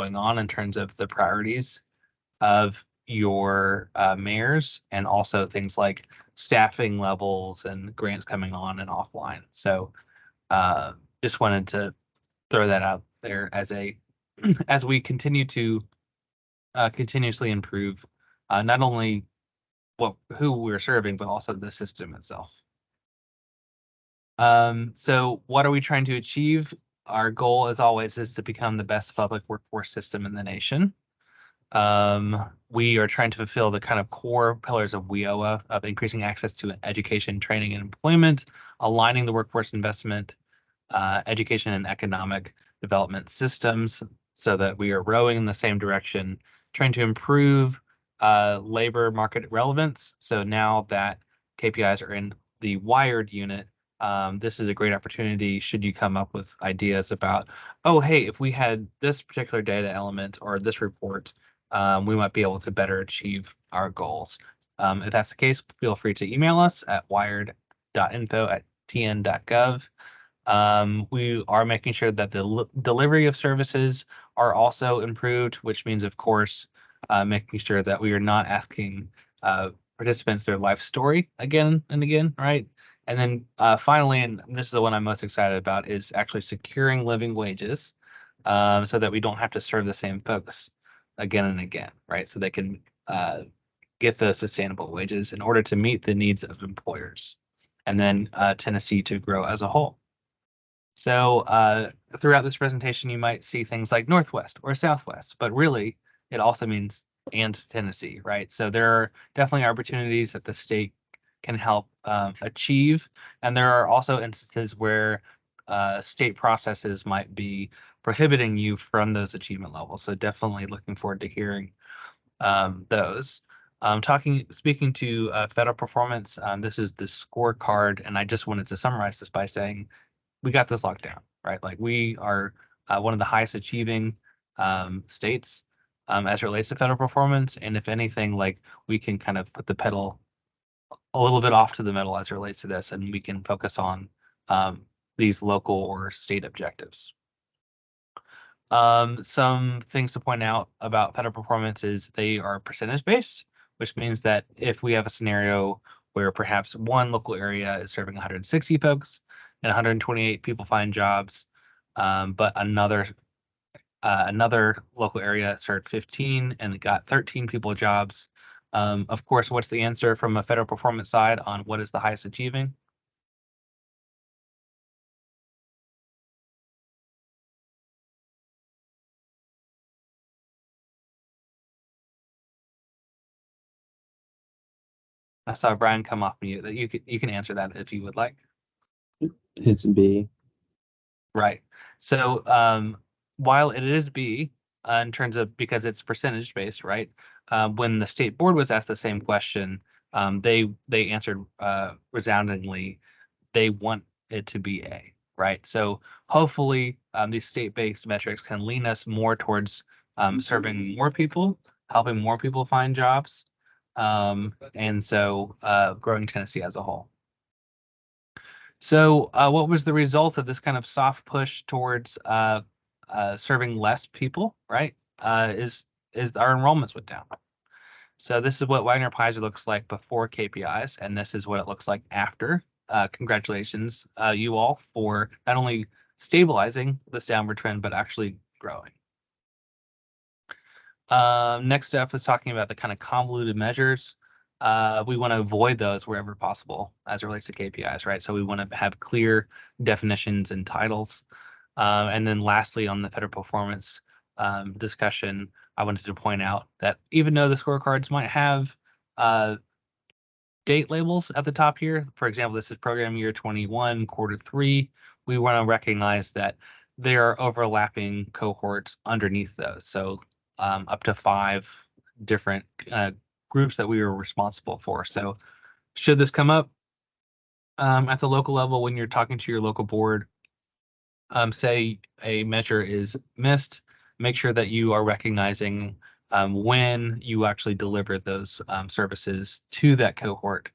going on in terms of the priorities of your mayors, and also things like staffing levels and grants coming on and offline. So just wanted to throw that out there as a as we continue to continuously improve not only who we're serving, but also the system itself. So what are we trying to achieve? Our goal, as always, is to become the best public workforce system in the nation. We are trying to fulfill the kind of core pillars of WIOA of increasing access to education, training, and employment, aligning the workforce investment, education, and economic development systems so that we are rowing in the same direction, trying to improve labor market relevance. So now that KPIs are in the wired unit, this is a great opportunity should you come up with ideas about, oh, hey, if we had this particular data element or this report, we might be able to better achieve our goals. If that's the case, feel free to email us at wired.info@tn.gov. We are making sure that the delivery of services are also improved, which means, of course, making sure that we are not asking participants their life story again and again, right? And then finally, and this is the one I'm most excited about, is actually securing living wages so that we don't have to serve the same folks again and again, right? So they can get the sustainable wages in order to meet the needs of employers, and then Tennessee to grow as a whole. So throughout this presentation, you might see things like Northwest or Southwest, but really it also means and Tennessee, right? So there are definitely opportunities that the state can help achieve. And there are also instances where state processes might be prohibiting you from those achievement levels. So definitely looking forward to hearing those. Speaking to federal performance, this is the scorecard, and I just wanted to summarize this by saying we got this locked down, right? Like we are one of the highest achieving states as it relates to federal performance. And if anything, like we can kind of put the pedal a little bit off to the middle as it relates to this, and we can focus on these local or state objectives. Some things to point out about federal performance is they are percentage based, which means that if we have a scenario where perhaps one local area is serving 160 folks and 128 people find jobs, but another local area served 15 and got 13 people jobs. Of course, what's the answer from a federal performance side on what is the highest achieving? I saw Brian come off mute. That you can answer that if you would like. It's B. Right. So while it is B in terms of because it's percentage based, right? When the state board was asked the same question, they answered resoundingly, they want it to be A, right? So hopefully these state-based metrics can lean us more towards serving more people, helping more people find jobs, and so growing Tennessee as a whole. So what was the result of this kind of soft push towards serving less people, right? Is our enrollments went down. So this is what Wagner-Peiser looks like before KPIs, and this is what it looks like after. Congratulations, you all, for not only stabilizing this downward trend, but actually growing. Next up is talking about the kind of convoluted measures. We want to avoid those wherever possible as it relates to KPIs, right? So we want to have clear definitions and titles. And then lastly, on the federal performance discussion, I wanted to point out that even though the scorecards might have date labels at the top here, for example, this is program year 21, quarter 3, we want to recognize that there are overlapping cohorts underneath those. So up to 5 different groups that we were responsible for. So should this come up at the local level when you're talking to your local board, say a measure is missed, make sure that you are recognizing when you actually delivered those services to that cohort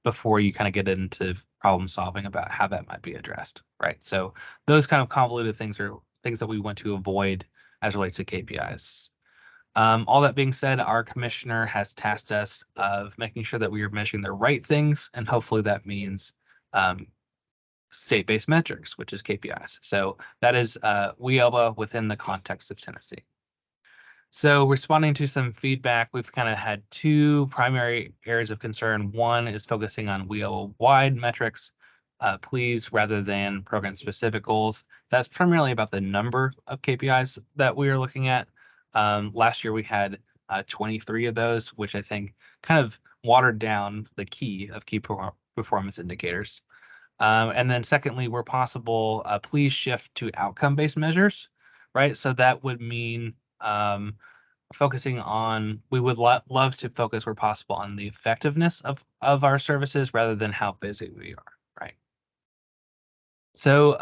before you kind of get into problem solving about how that might be addressed, right? So those kind of convoluted things are things that we want to avoid as relates to KPIs. All that being said, our commissioner has tasked us of making sure that we are measuring the right things, and hopefully that means um, state-based metrics, which is KPIs. So that is WIOBA within the context of Tennessee. So responding to some feedback, we've kind of had two primary areas of concern. One is focusing on wheel-wide metrics, please, rather than program-specific goals. That's primarily about the number of KPIs that we are looking at. Last year we had 23 of those, which I think kind of watered down the key of key performance indicators. And then secondly, where possible, please shift to outcome-based measures, right? So that would mean focusing on, we would love to focus where possible on the effectiveness of our services rather than how busy we are, right? So,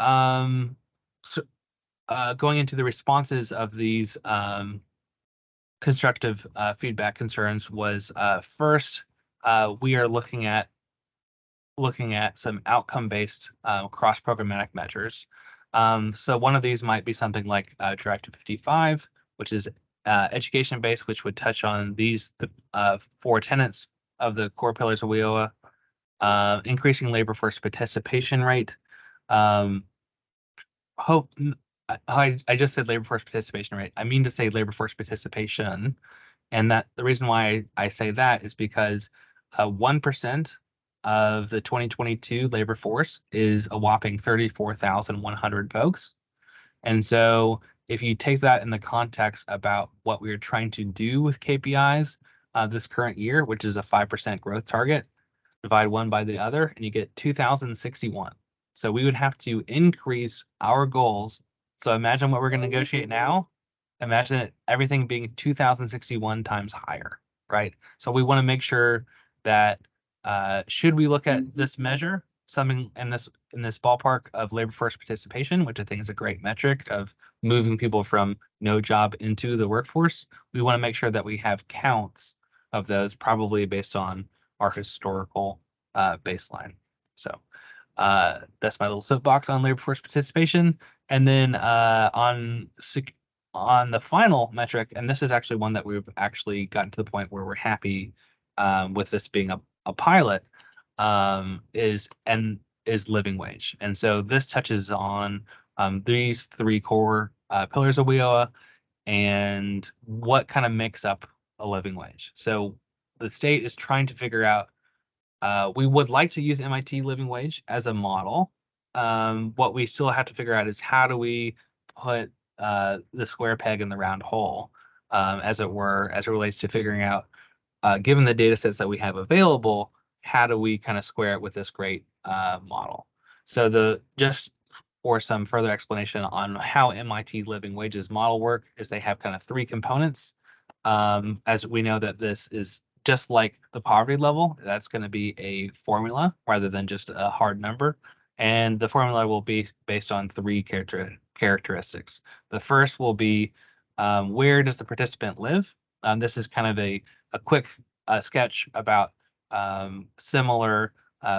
going into the responses of these constructive feedback concerns was first, we are looking at some outcome-based cross-programmatic measures. So one of these might be something like Drive to 55, which is education-based, which would touch on these four tenets of the core pillars of WIOA, increasing labor force participation rate. Um, hope I just said labor force participation rate. I mean to say labor force participation, and that the reason why I say that is because 1% of the 2022 labor force is a whopping 34,100 folks. And so if you take that in the context about what we are trying to do with KPIs this current year, which is a 5% growth target, divide one by the other, and you get 2,061. So we would have to increase our goals. So imagine what we're going to negotiate now. Imagine everything being 2,061 times higher, right? So we want to make sure that should we look at this measure, something in this ballpark of labor force participation, which I think is a great metric of moving people from no job into the workforce, we want to make sure that we have counts of those, probably based on our historical baseline. So that's my little soapbox on labor force participation. And then on the final metric, and this is actually one that we've actually gotten to the point where we're happy with this being a pilot, is living wage. And so this touches on these three core pillars of WIOA and what kind of makes up a living wage. So the state is trying to figure out, we would like to use MIT living wage as a model. What we still have to figure out is how do we put the square peg in the round hole, as it were, as it relates to figuring out, given the data sets that we have available, how do we kind of square it with this great model? So just for some further explanation on how MIT living wages model work is they have kind of three components. As we know that this is just like the poverty level, that's going to be a formula rather than just a hard number. And the formula will be based on three characteristics. The first will be where does the participant live? This is kind of a quick sketch about similar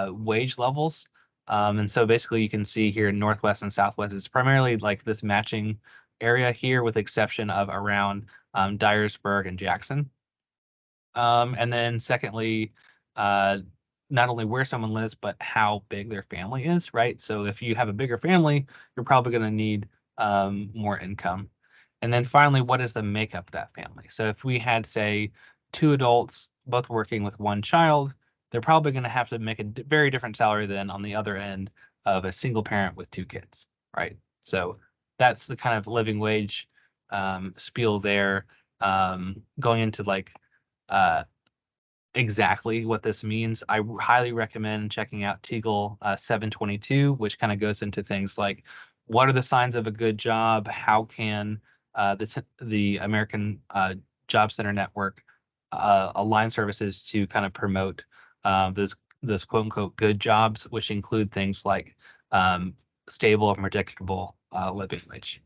wage levels. And so basically you can see here in Northwest and Southwest, it's primarily like this matching area here with exception of around Dyersburg and Jackson. And then secondly, uh, not only where someone lives, but how big their family is, right? So if you have a bigger family, you're probably going to need more income. And then finally, what is the makeup of that family? So if we had, say, two adults both working with one child, they're probably going to have to make a very different salary than on the other end of a single parent with two kids, right? So that's the kind of living wage spiel there. Going into like uh, exactly what this means, I highly recommend checking out Teagle 722, which kind of goes into things like what are the signs of a good job? How can the American Job Center Network align services to kind of promote this quote unquote good jobs, which include things like stable and predictable living wage.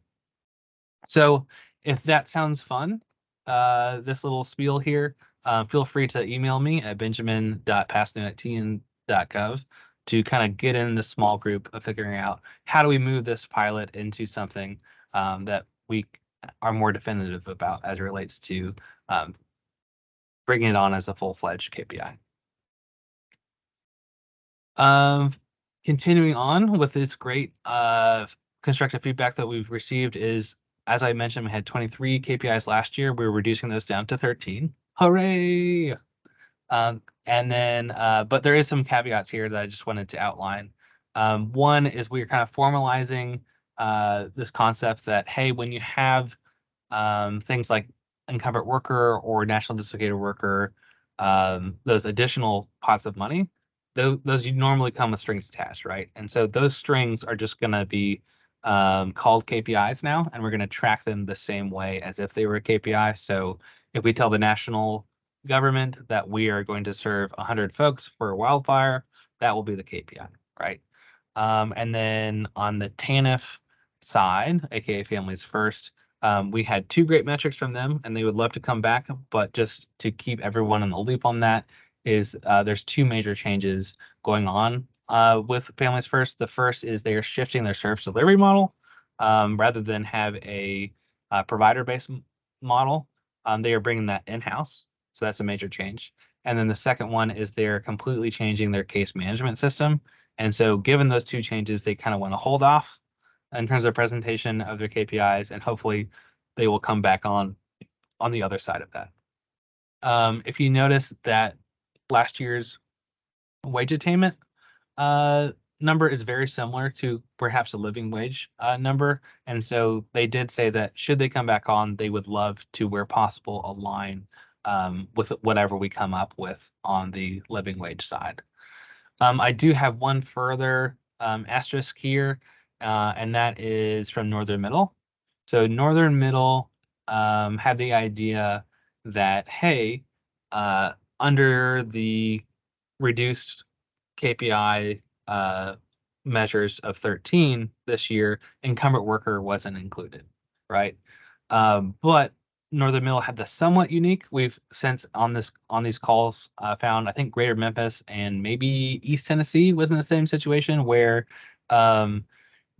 So if that sounds fun, this little spiel here, feel free to email me at benjamin.pasnu@tn.gov to kind of get in the small group of figuring out how do we move this pilot into something that we are more definitive about as it relates to bringing it on as a full-fledged KPI. Continuing on with this great constructive feedback that we've received is, as I mentioned, we had 23 KPIs last year. We're reducing those down to 13. Hooray! And then, but there is some caveats here that I just wanted to outline. One is we're kind of formalizing this concept that, hey, when you have things like incumbent worker or national dislocated worker, those additional pots of money, those you normally come with strings attached, right? And so those strings are just going to be called KPIs now, and we're going to track them the same way as if they were a KPI. So if we tell the national government that we are going to serve 100 folks for a wildfire, that will be the KPI, right? And then on the TANF side, aka Families First, we had 2 great metrics from them, and they would love to come back. But just to keep everyone in the loop on that, is there's 2 major changes going on with Families First. The first is they are shifting their service delivery model. Rather than have a provider-based model, they are bringing that in-house. So that's a major change. And then the second one is they're completely changing their case management system. And so given those 2 changes, they kind of want to hold off in terms of presentation of their KPIs, and hopefully they will come back on the other side of that. If you notice that last year's wage attainment number is very similar to perhaps a living wage number. And so they did say that should they come back on, they would love to, where possible, align with whatever we come up with on the living wage side. I do have one further asterisk here, and that is from Northern Middle. So Northern Middle had the idea that, hey, under the reduced KPI measures of 13 this year, incumbent worker wasn't included, right? But Northern Middle had the somewhat unique. We've since on these calls found, I think, Greater Memphis and maybe East Tennessee was in the same situation where um,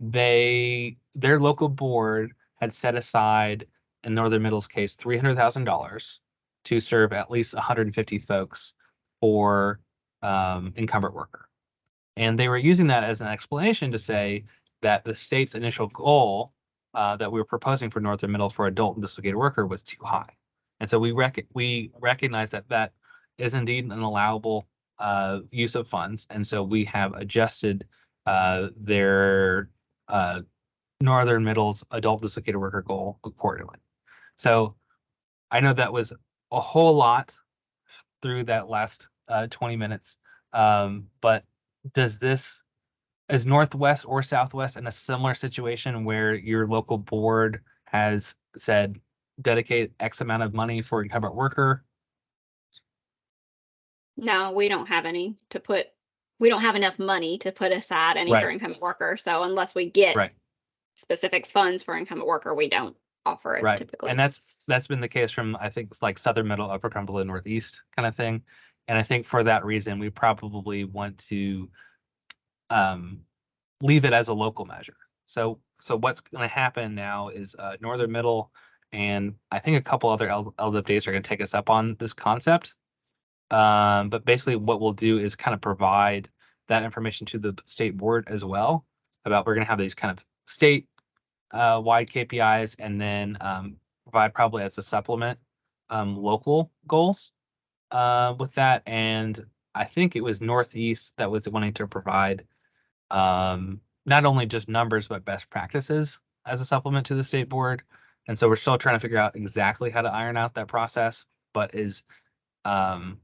their local board had set aside, in Northern Middle's case, $300,000 to serve at least 150 folks for incumbent worker. And they were using that as an explanation to say that the state's initial goal that we were proposing for Northern Middle for adult and dislocated worker was too high. And so we recognize that that is indeed an allowable use of funds. And so we have adjusted their Northern Middle's adult dislocated worker goal accordingly. So I know that was a whole lot through that last 20 minutes. But is Northwest or Southwest in a similar situation where your local board has said dedicate X amount of money for incumbent worker? No, we don't have any to put. We don't have enough money to put aside any for Right, incumbent worker. So unless we get right, specific funds for incumbent worker, we don't offer it right. And typically. that's been the case from, I think, it's like Southern Middle, Upper Cumberland, Northeast kind of thing. And I think for that reason, we probably want to um, leave it as a local measure. So what's going to happen now is Northern Middle and I think a couple other LWDs are going to take us up on this concept. But basically what we'll do is kind of provide that information to the state board as well about, we're going to have these kind of state wide KPIs, and then provide probably as a supplement local goals with that. And I think it was Northeast that was wanting to provide not only just numbers, but best practices as a supplement to the state board. And so we're still trying to figure out exactly how to iron out that process. But um,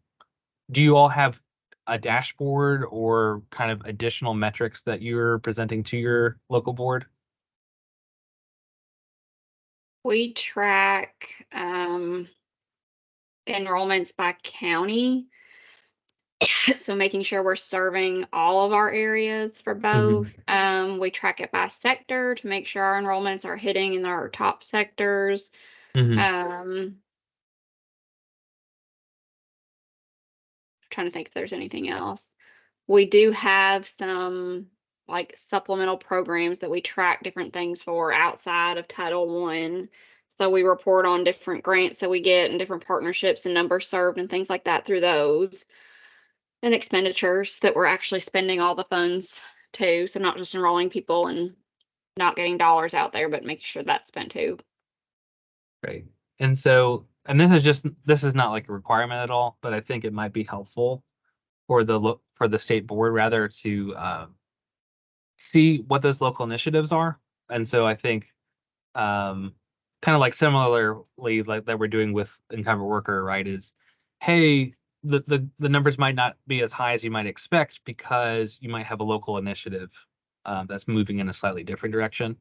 do you all have a dashboard or kind of additional metrics that you're presenting to your local board? We track enrollments by county. So making sure we're serving all of our areas for Mhm, both. We track it by sector to make sure our enrollments are hitting in our top sectors. mhm, Trying to think if there's anything else. We do have some like supplemental programs that we track different things for outside of Title I. So we report on different grants that we get and different partnerships and numbers served and things like that through those. And expenditures that we're actually spending all the funds too. So not just enrolling people and not getting dollars out there, but making sure that's spent too. Right. And so, and this is not like a requirement at all, but I think it might be helpful for the state board rather to see what those local initiatives are. And so I think kind of like similarly like that we're doing with incumbent worker, right, is hey, the numbers might not be as high as you might expect because you might have a local initiative that's moving in a slightly different direction.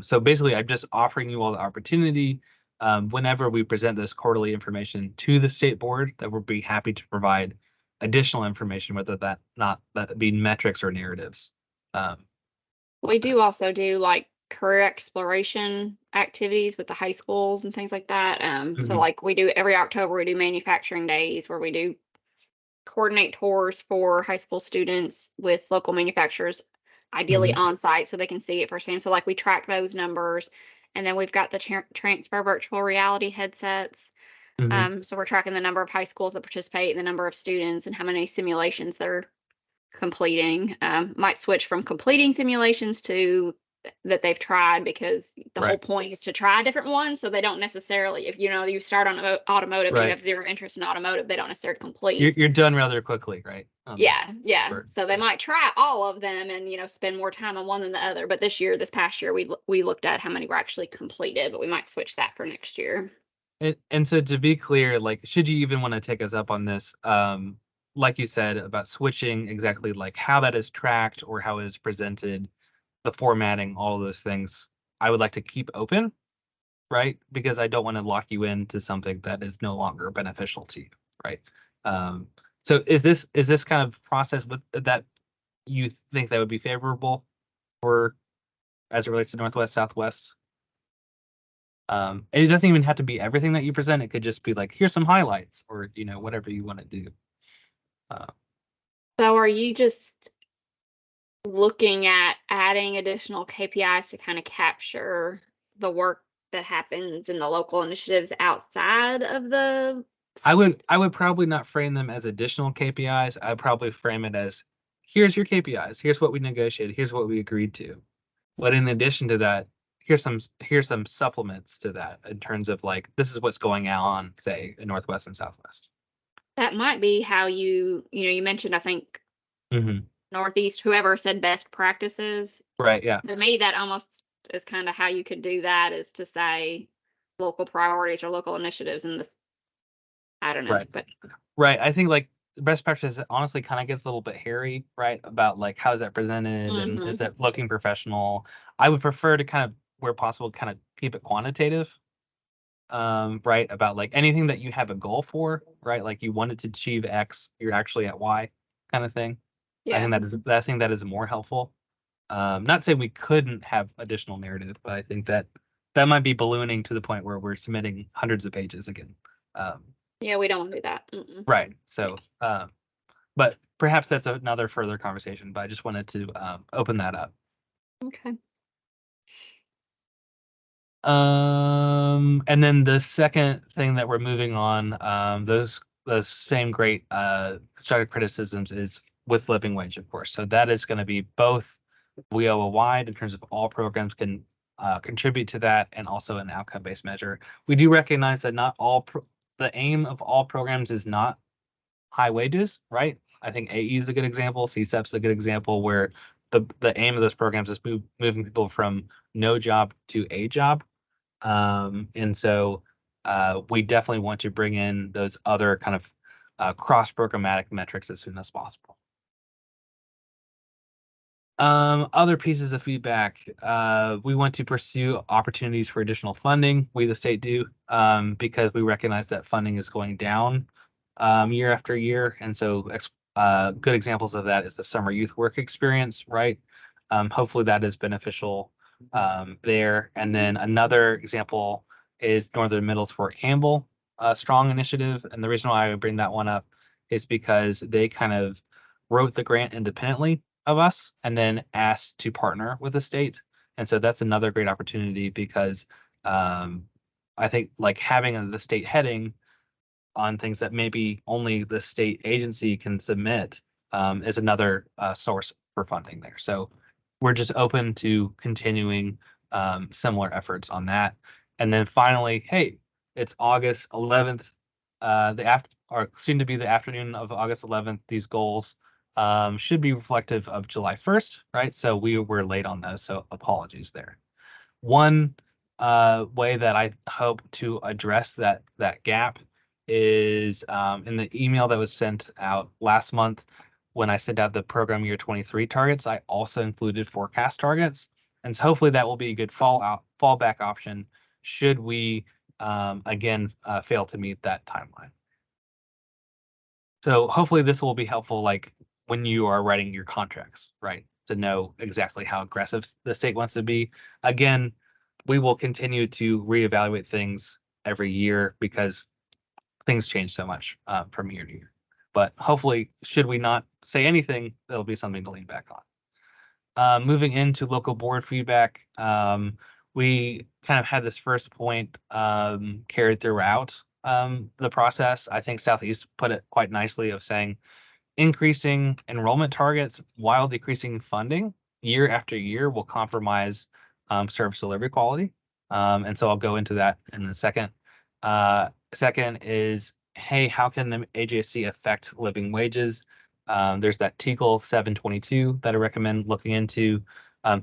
So basically, I'm just offering you all the opportunity whenever we present this quarterly information to the state board that we'll be happy to provide additional information, whether that be metrics or narratives. Um, We do also do like career exploration activities with the high schools and things like that. So mhm, like we do every October, we do manufacturing days where we do coordinate tours for high school students with local manufacturers, ideally mhm, on site so they can see it firsthand. So like we track those numbers. And then we've got the transfer virtual reality headsets. mhm, So we're tracking the number of high schools that participate, the number of students, and how many simulations they're completing. Might switch from completing simulations to that they've tried because the whole right, point is to try different ones. So they don't necessarily, if you start on automotive, but you right. have zero interest in automotive, they don't necessarily complete. You're done rather quickly, right? Yeah, yeah. Or- So they might try all of them and spend more time on one than the other. But this past year, we looked at how many were actually completed, but we might switch that for next year. and so to be clear, like, should you even want to take us up on this, like you said about switching exactly like how that is tracked or how it is presented, the formatting, all of those things, I would like to keep open, right? Because I don't want to lock you into something that is no longer beneficial to you, right? Um, so is this kind of process with that you think that would be favorable for as it relates to Northwest Southwest? And it doesn't even have to be everything that you present. It could just be like, here's some highlights, or whatever you want to do. Uh, So are you just looking at adding additional KPIs to kind of capture the work that happens in the local initiatives outside of the I would probably not frame them as additional KPIs. I'd probably frame it as, here's your KPIs. Here's what we negotiated. Here's what we agreed to. But in addition to that, here's some supplements to that in terms of like this is what's going on, say, in Northwest and Southwest. that might be how you mentioned, I think, Hmm. Northeast, whoever said best practices. Right. Yeah. To me, that almost is kind of how you could do that, is to say local priorities or local initiatives in this. I don't know, Right. but Right. I think like best practice honestly kind of gets a little bit hairy, right? About like how is that presented and is mhm. that looking professional? I would prefer to kind of, where possible, kind of keep it quantitative, right? About like anything that you have a goal for, right? Like you wanted to achieve X, you're actually at Y, kind of thing. Yeah. I think that is more helpful. Not saying we couldn't have additional narrative, but I think that that might be ballooning to the point where we're submitting hundreds of pages again. Um, Yeah, we don't want to do that. Mm-mm. right. Yeah. So, but perhaps that's another further conversation. But I just wanted to open that up. Okay. And then the second thing that we're moving on, those same great constructive criticisms is with living wage, of course. So that is going to be both WIOA wide in terms of all programs can contribute to that, and also an outcome-based measure. We do recognize that not the aim of all programs is not high wages, right? I think AE is a good example. CSEP is a good example where the aim of those programs is moving people from no job to a job. And so we definitely want to bring in those other kind of cross programmatic metrics as soon as possible. Other pieces of feedback. We want to pursue opportunities for additional funding. We, the state, do, because we recognize that funding is going down year after year. And so good examples of that is the summer youth work experience, right? Hopefully that is beneficial there. And then another example is Northern Middle's Fort Campbell strong initiative. And the reason why I would bring that one up is because they kind of wrote the grant independently of us and then asked to partner with the state. And so that's another great opportunity because I think like having the state heading on things that maybe only the state agency can submit is another source for funding there. So we're just open to continuing similar efforts on that. And then finally, hey, it's August 11th, the after or soon to be the afternoon of August 11th. These goals should be reflective of July 1st, right? So we were late on those, so apologies there. One way that I hope to address that gap is in the email that was sent out last month when I sent out the program year 23 targets. I also included forecast targets, and so hopefully that will be a good fallback option should we again fail to meet that timeline. So hopefully this will be helpful, like when you are writing your contracts, right? To know exactly how aggressive the state wants to be. Again, we will continue to reevaluate things every year because things change so much from year to year. But hopefully, should we not say anything, that'll be something to lean back on. Moving into local board feedback, we kind of had this first point carried throughout the process. I think Southeast put it quite nicely of saying increasing enrollment targets while decreasing funding year after year will compromise service delivery quality. And so I'll go into that in a second. Second is, hey, how can the AJC affect living wages? There's that TEGL 722 that I recommend looking into.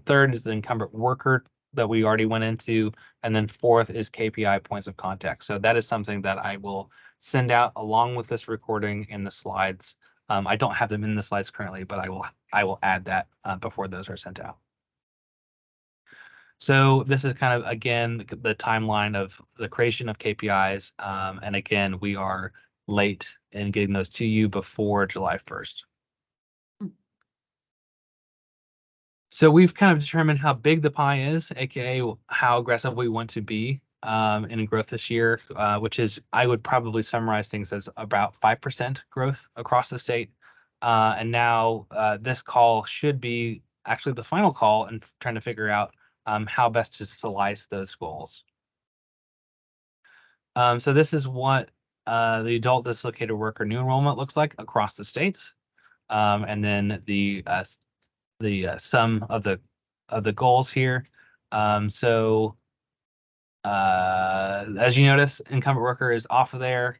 Third is the incumbent worker that we already went into. And then fourth is KPI points of contact. So that is something that I will send out along with this recording in the slides. I don't have them in the slides currently, but I will add that before those are sent out. So this is kind of, again, the timeline of the creation of KPIs. And again, we are late in getting those to you before July 1st. So we've kind of determined how big the pie is, aka how aggressive we want to be in growth this year, which is, I would probably summarize things as about 5% growth across the state. And now this call should be actually the final call and trying to figure out how best to slice those goals. So this is what the adult dislocated worker new enrollment looks like across the state. And then the sum of the goals here. So as you notice, incumbent worker is off of there.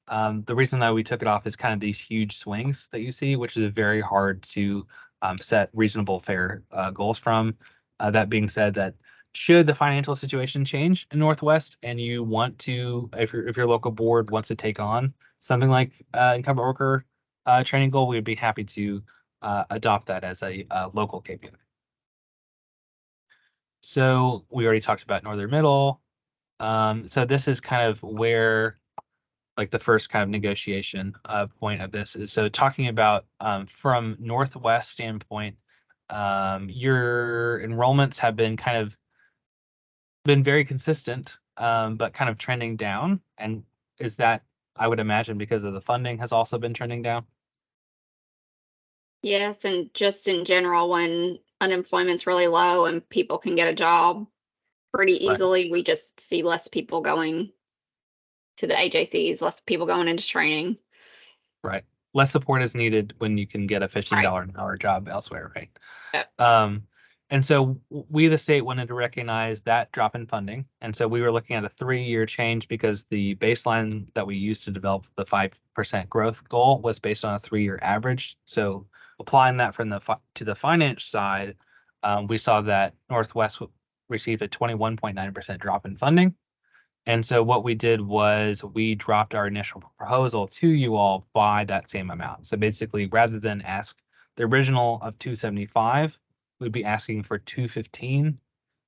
The reason that we took it off is kind of these huge swings that you see, which is very hard to set reasonable, fair goals from. That being said, that should the financial situation change in Northwest and you want to, if your local board wants to take on something like incumbent worker training goal, we'd be happy to adopt that as a local KPI. So we already talked about Northern Middle. So this is kind of where like the first kind of negotiation point of this is. So talking about from Northwest standpoint, your enrollments have been very consistent, but kind of trending down. And is that, I would imagine, because of the funding has also been trending down? Yes, and just in general, when unemployment's really low and people can get a job pretty Right. easily, we just see less people going to the AJCs, less people going into training. Right. Less support is needed when you can get a $15 Right. an hour job elsewhere, right? Yep. And so we, the state, wanted to recognize that drop in funding. And so we were looking at a 3-year change because the baseline that we used to develop the 5% growth goal was based on a 3-year average. So applying that from to the finance side, we saw that Northwest received a 21.9% drop in funding. And so what we did was we dropped our initial proposal to you all by that same amount. So basically, rather than ask the original of 275, we'd be asking for 215.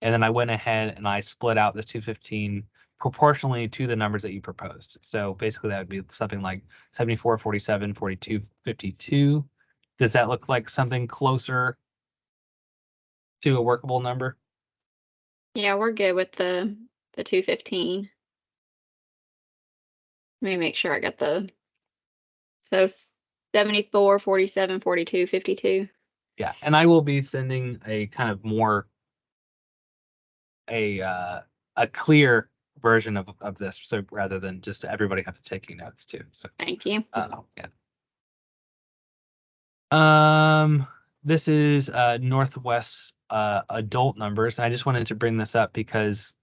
And then I went ahead and I split out this 215 proportionally to the numbers that you proposed. So basically that would be something like 74, 47, 42, 52. Does that look like something closer to a workable number? Yeah, we're good with the 215. Let me make sure I got so 74, 47, 42, 52. Yeah, and I will be sending a kind of more a clear version of this, so rather than just everybody have to taking notes too. So Thank you. yeah. This is Northwest adult numbers, and I just wanted to bring this up because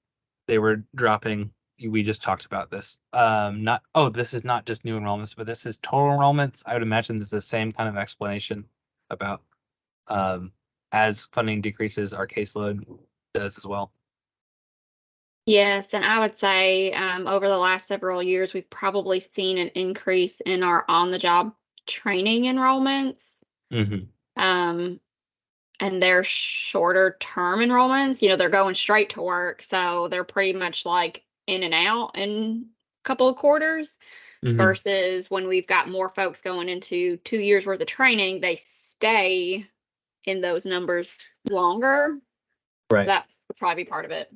they were dropping. We just talked about this. This is not just new enrollments, but this is total enrollments. I would imagine this is the same kind of explanation about as funding decreases, our caseload does as well. Yes, and I would say over the last several years, we've probably seen an increase in our on-the-job training enrollments. Mm-hmm. And they're shorter term enrollments. You know, they're going straight to work, so they're pretty much like in and out in a couple of quarters. Mm-hmm. Versus when we've got more folks going into 2 years worth of training, they stay in those numbers longer. Right. That would probably be part of it.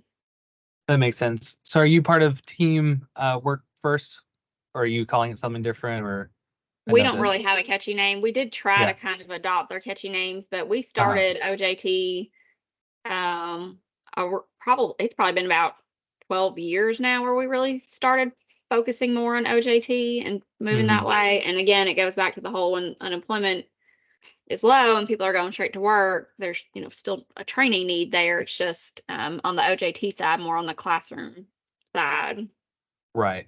That makes sense. So are you part of team work first, or are you calling it something different, or We don't another? really have a catchy name. We did try Yeah. to kind of adopt their catchy names, but we started OJT it's probably been about 12 years now where we really started focusing more on OJT and moving that way. And again, it goes back to the whole when unemployment is low and people are going straight to work, there's, you know, still a training need there. It's just on the OJT side, more on the classroom side. Right.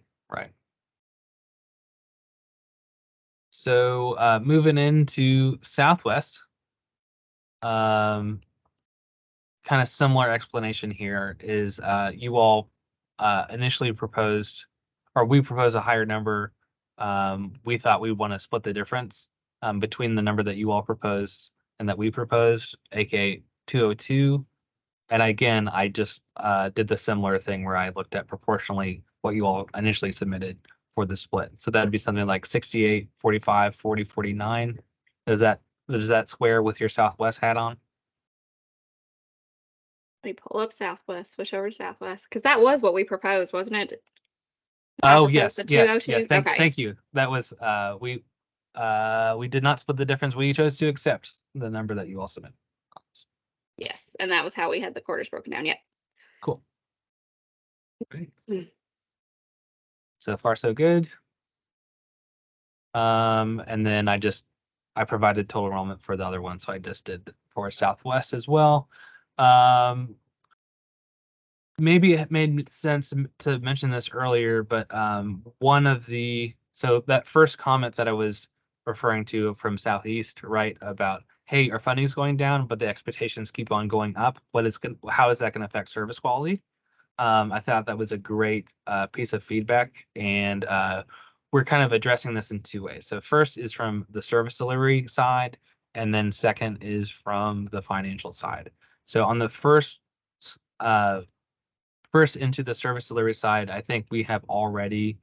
So moving into Southwest, kind of similar explanation here is you all initially proposed, or we proposed a higher number. We thought we want to split the difference between the number that you all proposed and that we proposed, aka 202. And again, I just did the similar thing where I looked at proportionally what you all initially submitted for the split. So that'd be something like 68, 45, 40, 49. Does that square with your Southwest hat on? Let me pull up Southwest, switch over to Southwest, because that was what we proposed, wasn't it? Oh, proposed yes, the yes. 202? Okay. Thank you. That was we did not split the difference. We chose to accept the number that you all submitted. Yes, and that was how we had the quarters broken down. Yep. Cool. Great. Mm. So far, so good. And then I provided total enrollment for the other one, so I just did for Southwest as well. Maybe it made sense to mention this earlier, but so that first comment that I was referring to from Southeast, right, about hey, our funding's going down, but the expectations keep on going up. How is that going to affect service quality? I thought that was a great piece of feedback, and we're kind of addressing this in two ways. So first is from the service delivery side, and then second is from the financial side. So on the first into the service delivery side, I think we have already,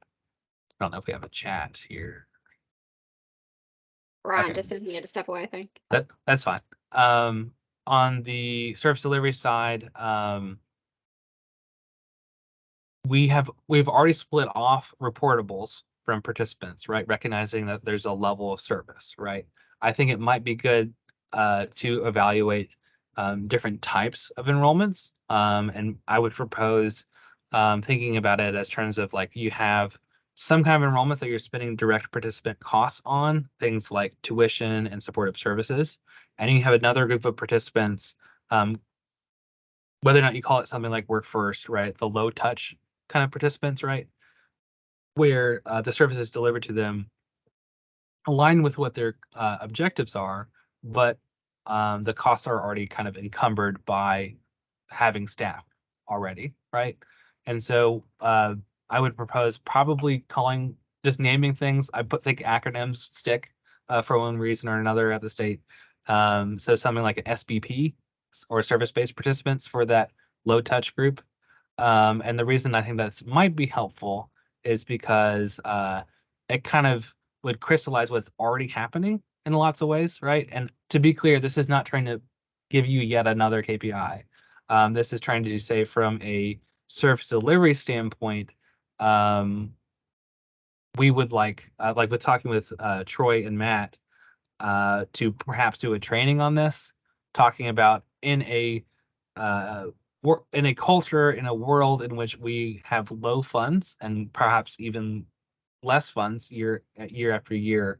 I don't know if we have a chat here. Ryan Okay. just said he had to step away, I think. That's fine. On the service delivery side, we've already split off reportables from participants, right? Recognizing that there's a level of service, right? I think it might be good to evaluate different types of enrollments. And I would propose thinking about it as terms of like you have some kind of enrollments that you're spending direct participant costs on, things like tuition and supportive services. And you have another group of participants, whether or not you call it something like work first, right? The low touch kind of participants, right? Where the service is delivered to them align with what their objectives are, but the costs are already kind of encumbered by having staff already, right? And so I would propose probably just naming things. Think acronyms stick for one reason or another at the state. So something like an SBP or service-based participants for that low touch group. And the reason I think that might be helpful is because it kind of would crystallize what's already happening in lots of ways, right? And to be clear, this is not trying to give you yet another KPI. This is trying to say from a service delivery standpoint, we would like with talking with Troy and Matt, to perhaps do a training on this, talking about in a we're in a culture, in a world in which we have low funds and perhaps even less funds year after year,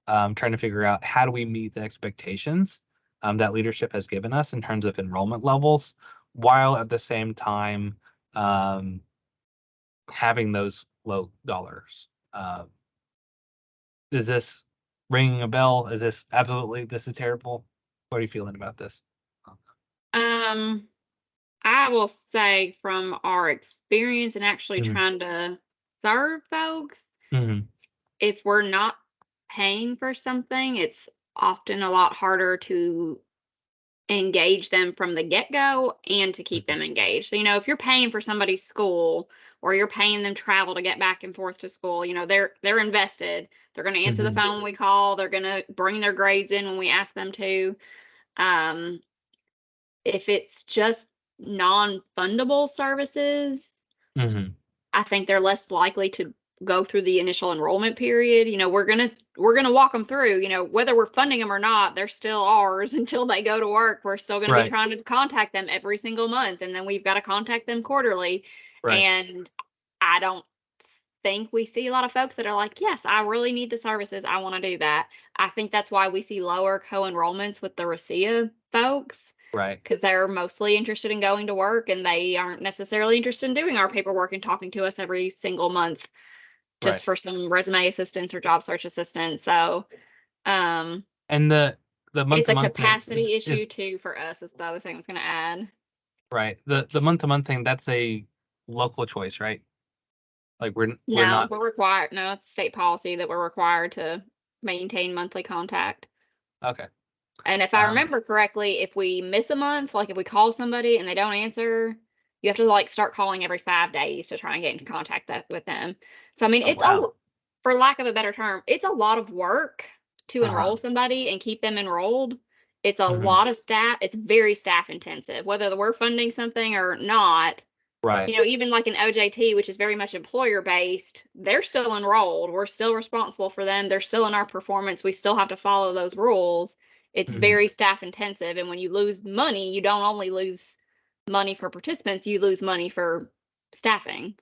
trying to figure out how do we meet the expectations that leadership has given us in terms of enrollment levels, while at the same time um, having those low dollars. Is this ringing a bell? Is this absolutely this is terrible? What are you feeling about this? Um, I will say from our experience and actually Mhm. trying to serve folks, Mhm. if we're not paying for something, it's often a lot harder to engage them from the get-go and to keep Mhm. them engaged. So, if you're paying for somebody's school or you're paying them travel to get back and forth to school, they're invested. They're going to answer the Mhm. phone when we call. They're going to bring their grades in when we ask them to. Um, if it's just non-fundable services, Mhm. I think they're less likely to go through the initial enrollment period. We're gonna walk them through. Whether we're funding them or not, they're still ours until they go to work. We're still gonna be Right. trying to contact them every single month, and then we've got to contact them quarterly. Right. And I don't think we see a lot of folks that are like, yes, I really need the services. I want to do that. I think that's why we see lower co-enrollments with the RACIA folks Right. because they're mostly interested in going to work and they aren't necessarily interested in doing our paperwork and talking to us every single month Right. just for some resume assistance or job search assistance. So um And the month it's to a month thing capacity issue is too for us is the other thing I was gonna add. right. The month to month thing, that's a local choice, right? Like we're No, not we're required no, it's state policy that we're required to maintain monthly contact. okay. And if I Um remember correctly, if we miss a month, like if we call somebody and they don't answer, you have to like start calling every 5 days to try and get in contact with them. So I mean, oh wow. for lack of a better term, it's a lot of work to Uh-huh. enroll somebody and keep them enrolled. It's a Mhm. lot of staff. It's very staff intensive, whether we're funding something or not. Right. Even like an OJT, which is very much employer based, they're still enrolled. We're still responsible for them. They're still in our performance. We still have to follow those rules. It's Mhm. very staff intensive. And when you lose money, you don't only lose money for participants, you lose money for staffing.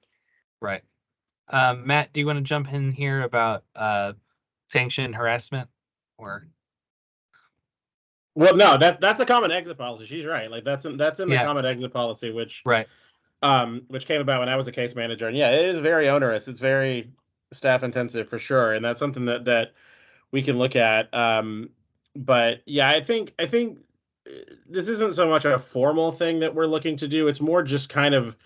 Right. Matt, do you want to jump in here about sanction harassment or Well, no, that's the common exit policy. She's right. Like that's in the yeah, common exit policy, which right. which came about when I was a case manager. And yeah, it is very onerous. It's very staff intensive for sure, and that's something that we can look at. But yeah, I think this isn't so much a formal thing that we're looking to do. It's more just kind of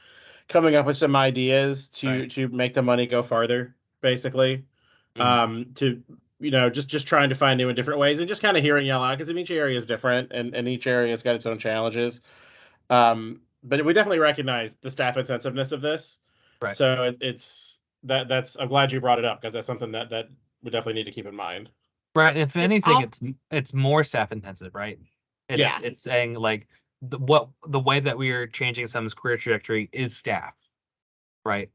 coming up with some ideas Right. to make the money go farther, basically. Mhm. To just trying to find new and different ways and just kind of hearing y'all out because each area is different and each area has got its own challenges. But we definitely recognize the staff intensiveness of this. Right. So that's I'm glad you brought it up because that's something that we definitely need to keep in mind. Right. If It's anything, also, it's more staff intensive, right? It's yeah, Yes. it's saying like the way that we are changing someone's career trajectory is staff, right?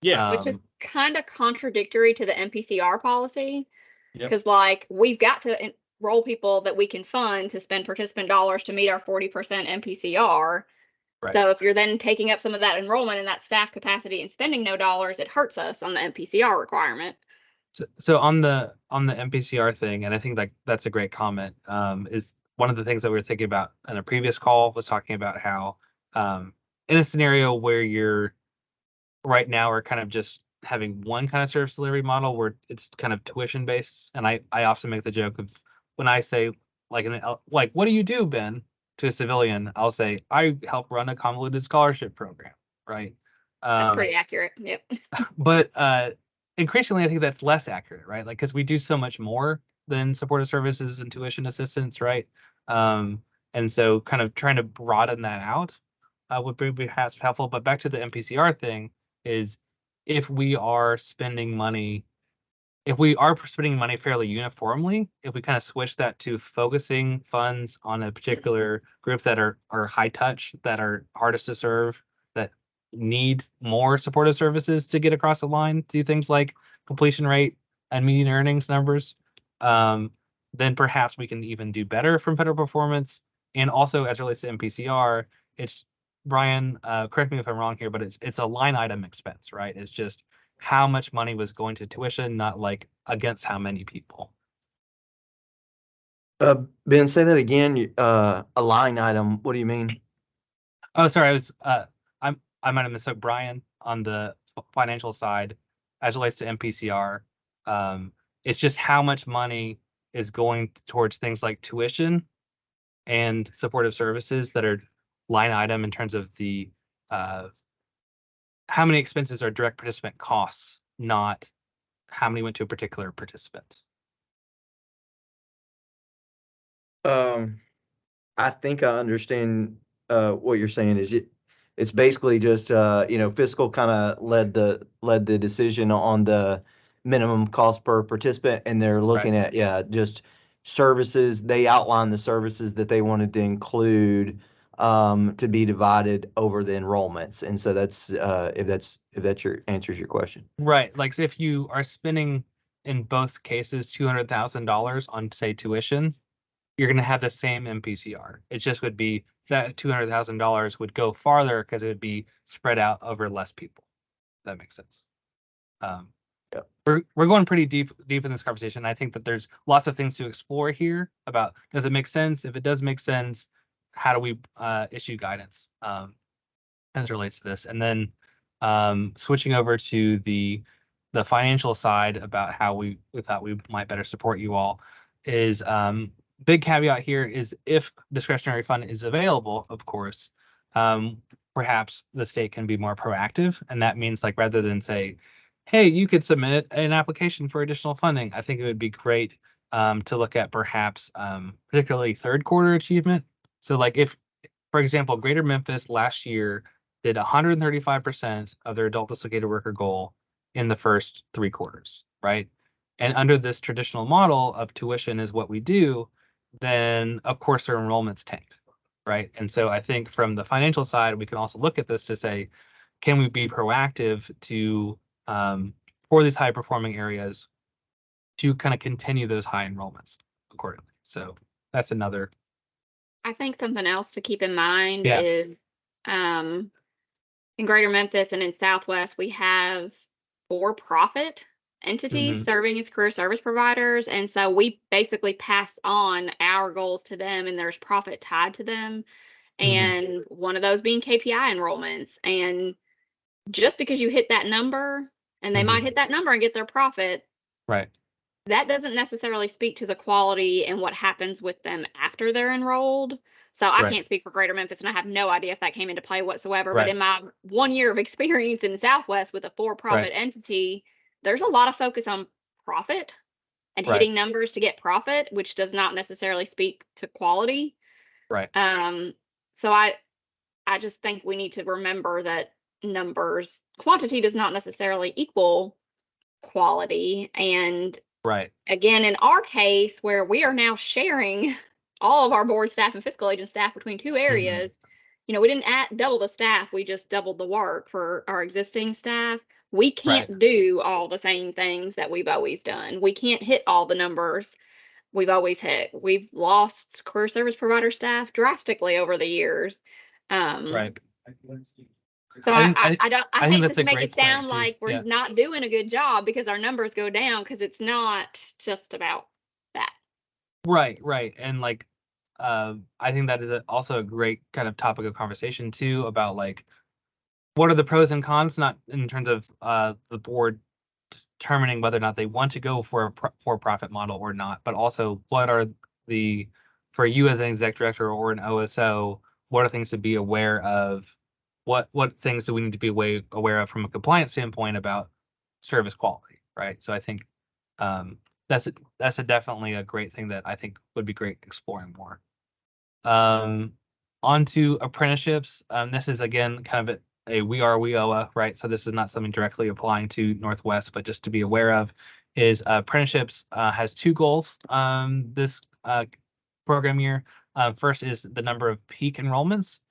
Yeah. which is Um, kind of contradictory to the NPCR policy. Yep. Because, like, we've got to enroll people that we can fund to spend participant dollars to meet our 40% NPCR. right. So if you're then taking up some of that enrollment and that staff capacity and spending no dollars, it hurts us on the NPCR requirement. So on the MPCR thing, and I think like that's a great comment. Is one of the things that we were thinking about in a previous call was talking about how in a scenario where you're right now are kind of just having one kind of service delivery model where it's kind of tuition based, and I often make the joke of when I say like what do you do, Ben, to a civilian, I'll say I help run a convoluted scholarship program, right? That's Um, pretty accurate. Yep. but increasingly I think that's less accurate, right? Like because we do so much more than supportive services and tuition assistance, right? um and so kind of trying to broaden that out would be perhaps helpful. But back to the MPCR thing is if we are spending money if we are spending money fairly uniformly, if we kind of switch that to focusing funds on a particular group that are high touch, that are hardest to serve, that need more supportive services to get across the line, do things like completion rate and median earnings numbers, um, then perhaps we can even do better from federal performance. And also, as it relates to MPCR, it's Brian, correct me if I'm wrong here, but it's a line item expense, right? It's just how much money was going to tuition, not like against how many people. Ben, say that again. A line item. What do you mean? Oh, sorry, I might have misspoke. Brian, on the financial side, as it relates to MPCR, it's just how much money is going towards things like tuition and supportive services that are line item in terms of the how many expenses are direct participant costs, not how many went to a particular participant. I think I understand what you're saying. It's basically just fiscal kind of led the decision on the minimum cost per participant, and they're looking at just services. They outline the services that they wanted to include to be divided over the enrollments, and so that's if that's your answers your question. Right. Like so if you are spending in both cases $200,000 on say tuition, you're going to have the same MPCR. It just would be that $200,000 would go farther because it would be spread out over less people. If that makes sense. Yep. We're going pretty deep in this conversation. I think that there's lots of things to explore here about does it make sense? If it does make sense, how do we issue guidance as it relates to this? And then switching over to the financial side about how we thought we might better support you all is big caveat here is if discretionary fund is available, of course, perhaps the state can be more proactive. And that means like rather than say, hey, you could submit an application for additional funding, I think it would be great to look at perhaps particularly third quarter achievement. So like if, for example, Greater Memphis last year did 135% of their adult dislocated worker goal in the first 3 quarters, right? And under this traditional model of tuition is what we do, then of course their enrollment's tanked, right? And so I think from the financial side, we can also look at this to say, can we be proactive to for these high performing areas to kind of continue those high enrollments accordingly. So that's another. I think something else to keep in mind Yeah. is in Greater Memphis and in Southwest, we have for-profit entities Mhm. serving as career service providers. And so we basically pass on our goals to them, and there's profit tied to them. And one of those being KPI enrollments. And just because you hit that number, and they might hit that number and get their profit, Right. that doesn't necessarily speak to the quality and what happens with them after they're enrolled. So I Right. can't speak for Greater Memphis, and I have no idea if that came into play whatsoever. Right. But in my 1 year of experience in Southwest with a for-profit entity, there's a lot of focus on profit and Right. hitting numbers to get profit, which does not necessarily speak to quality. Right. So I just think we need to remember that quantity does not necessarily equal quality. And Right. again, in our case, where we are now sharing all of our board staff and fiscal agent staff between 2 areas, we didn't double the staff, we just doubled the work for our existing staff. We can't do all the same things that we've always done. We can't hit all the numbers we've always hit. We've lost career service provider staff drastically over the years. Right. So I I think hate that's to a make great it sound point, too. like we're Yeah. not doing a good job because our numbers go down, because it's not just about that. Right. Right. And like, I think that is also a great kind of topic of conversation too about like, what are the pros and cons, not in terms of the board determining whether or not they want to go for a for-profit model or not, but also what are for you as an exec director or an OSO, what are things to be aware of? What things do we need to be aware of from a compliance standpoint about service quality, right? So I think that's definitely a great thing that I think would be great exploring more. On to apprenticeships. This is again kind of a we are WIOA, right? So this is not something directly applying to Northwest, but just to be aware of is apprenticeships has 2 goals this program year. First is the number of peak enrollments.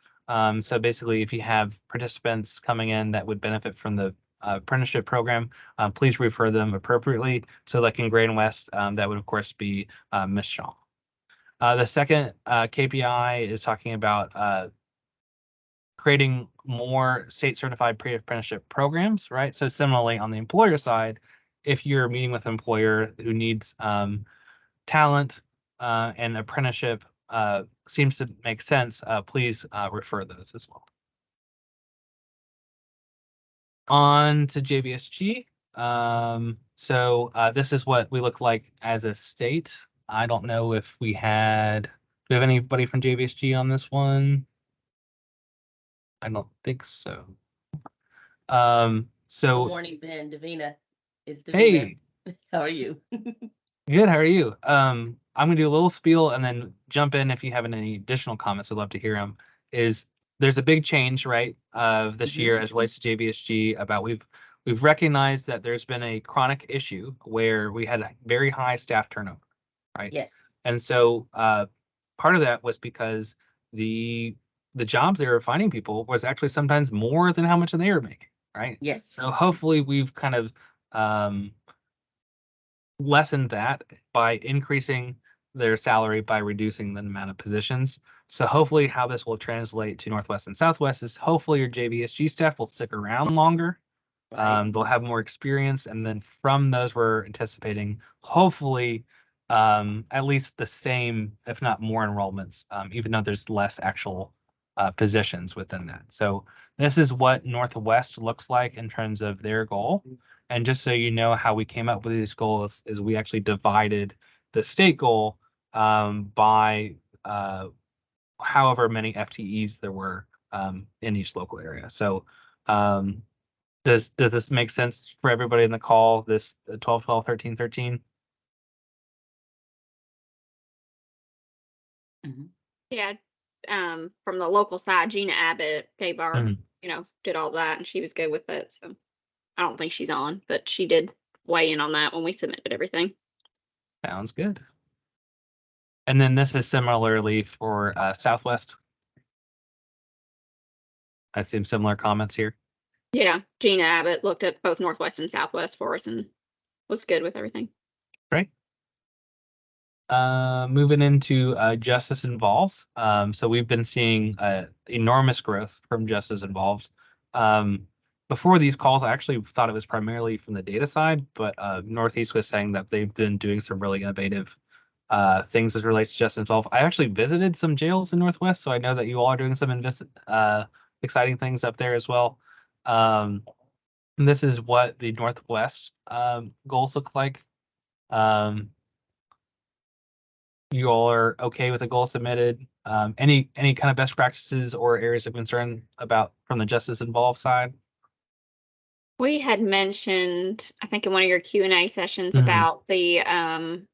So basically, if you have participants coming in that would benefit from the apprenticeship program, please refer them appropriately. So like in Grain West, that would of course be Ms. Shaw. The second KPI is talking about creating more state certified pre-apprenticeship programs, right? So similarly on the employer side, if you're meeting with an employer who needs talent and apprenticeship seems to make sense, please refer those as well. On to JVSG. So this is what we look like as a state. I don't know if we had, do we have anybody from JVSG on this one? I don't think so. Good So morning, Ben. Davina. It's Davina. hey, How are you? good. How are you? I'm gonna do a little spiel and then jump in if you have any additional comments. We'd love to hear them. There's a big change, right, of this year as relates to JVSG about we've recognized that there's been a chronic issue where we had a very high staff turnover, right? Yes. And so part of that was because the jobs they were finding people was actually sometimes more than how much they were making, right? Yes. So hopefully we've kind of lessened that by increasing their salary by reducing the amount of positions. So hopefully how this will translate to Northwest and Southwest is hopefully your JVSG staff will stick around longer. Right. They'll have more experience, and then from those we're anticipating hopefully at least the same, if not more enrollments, even though there's less actual positions within that. So this is what Northwest looks like in terms of their goal. And just so you know how we came up with these goals is we actually divided the state goal by however many FTEs there were in each local area. So does this make sense for everybody in the call, this 12, 12, 13, 13? Yeah. From the local side, Gina Abbott gave our, Mhm. did all that, and she was good with it. So I don't think she's on, but she did weigh in on that when we submitted everything. Sounds good. And then this is similarly for Southwest. I assume similar comments here. Yeah, Gina Abbott looked at both Northwest and Southwest for us and was good with everything. Right. Moving into Justice Involved. So we've been seeing enormous growth from Justice Involved. Before these calls, I actually thought it was primarily from the data side, but Northeast was saying that they've been doing some really innovative things as relates to Justice Involved. I actually visited some jails in Northwest, so I know that you all are doing some exciting things up there as well. And this is what the Northwest goals look like. You all are okay with the goal submitted. Any kind of best practices or areas of concern about from the Justice Involved side? We had mentioned, I think in one of your Q&A sessions Mhm. about the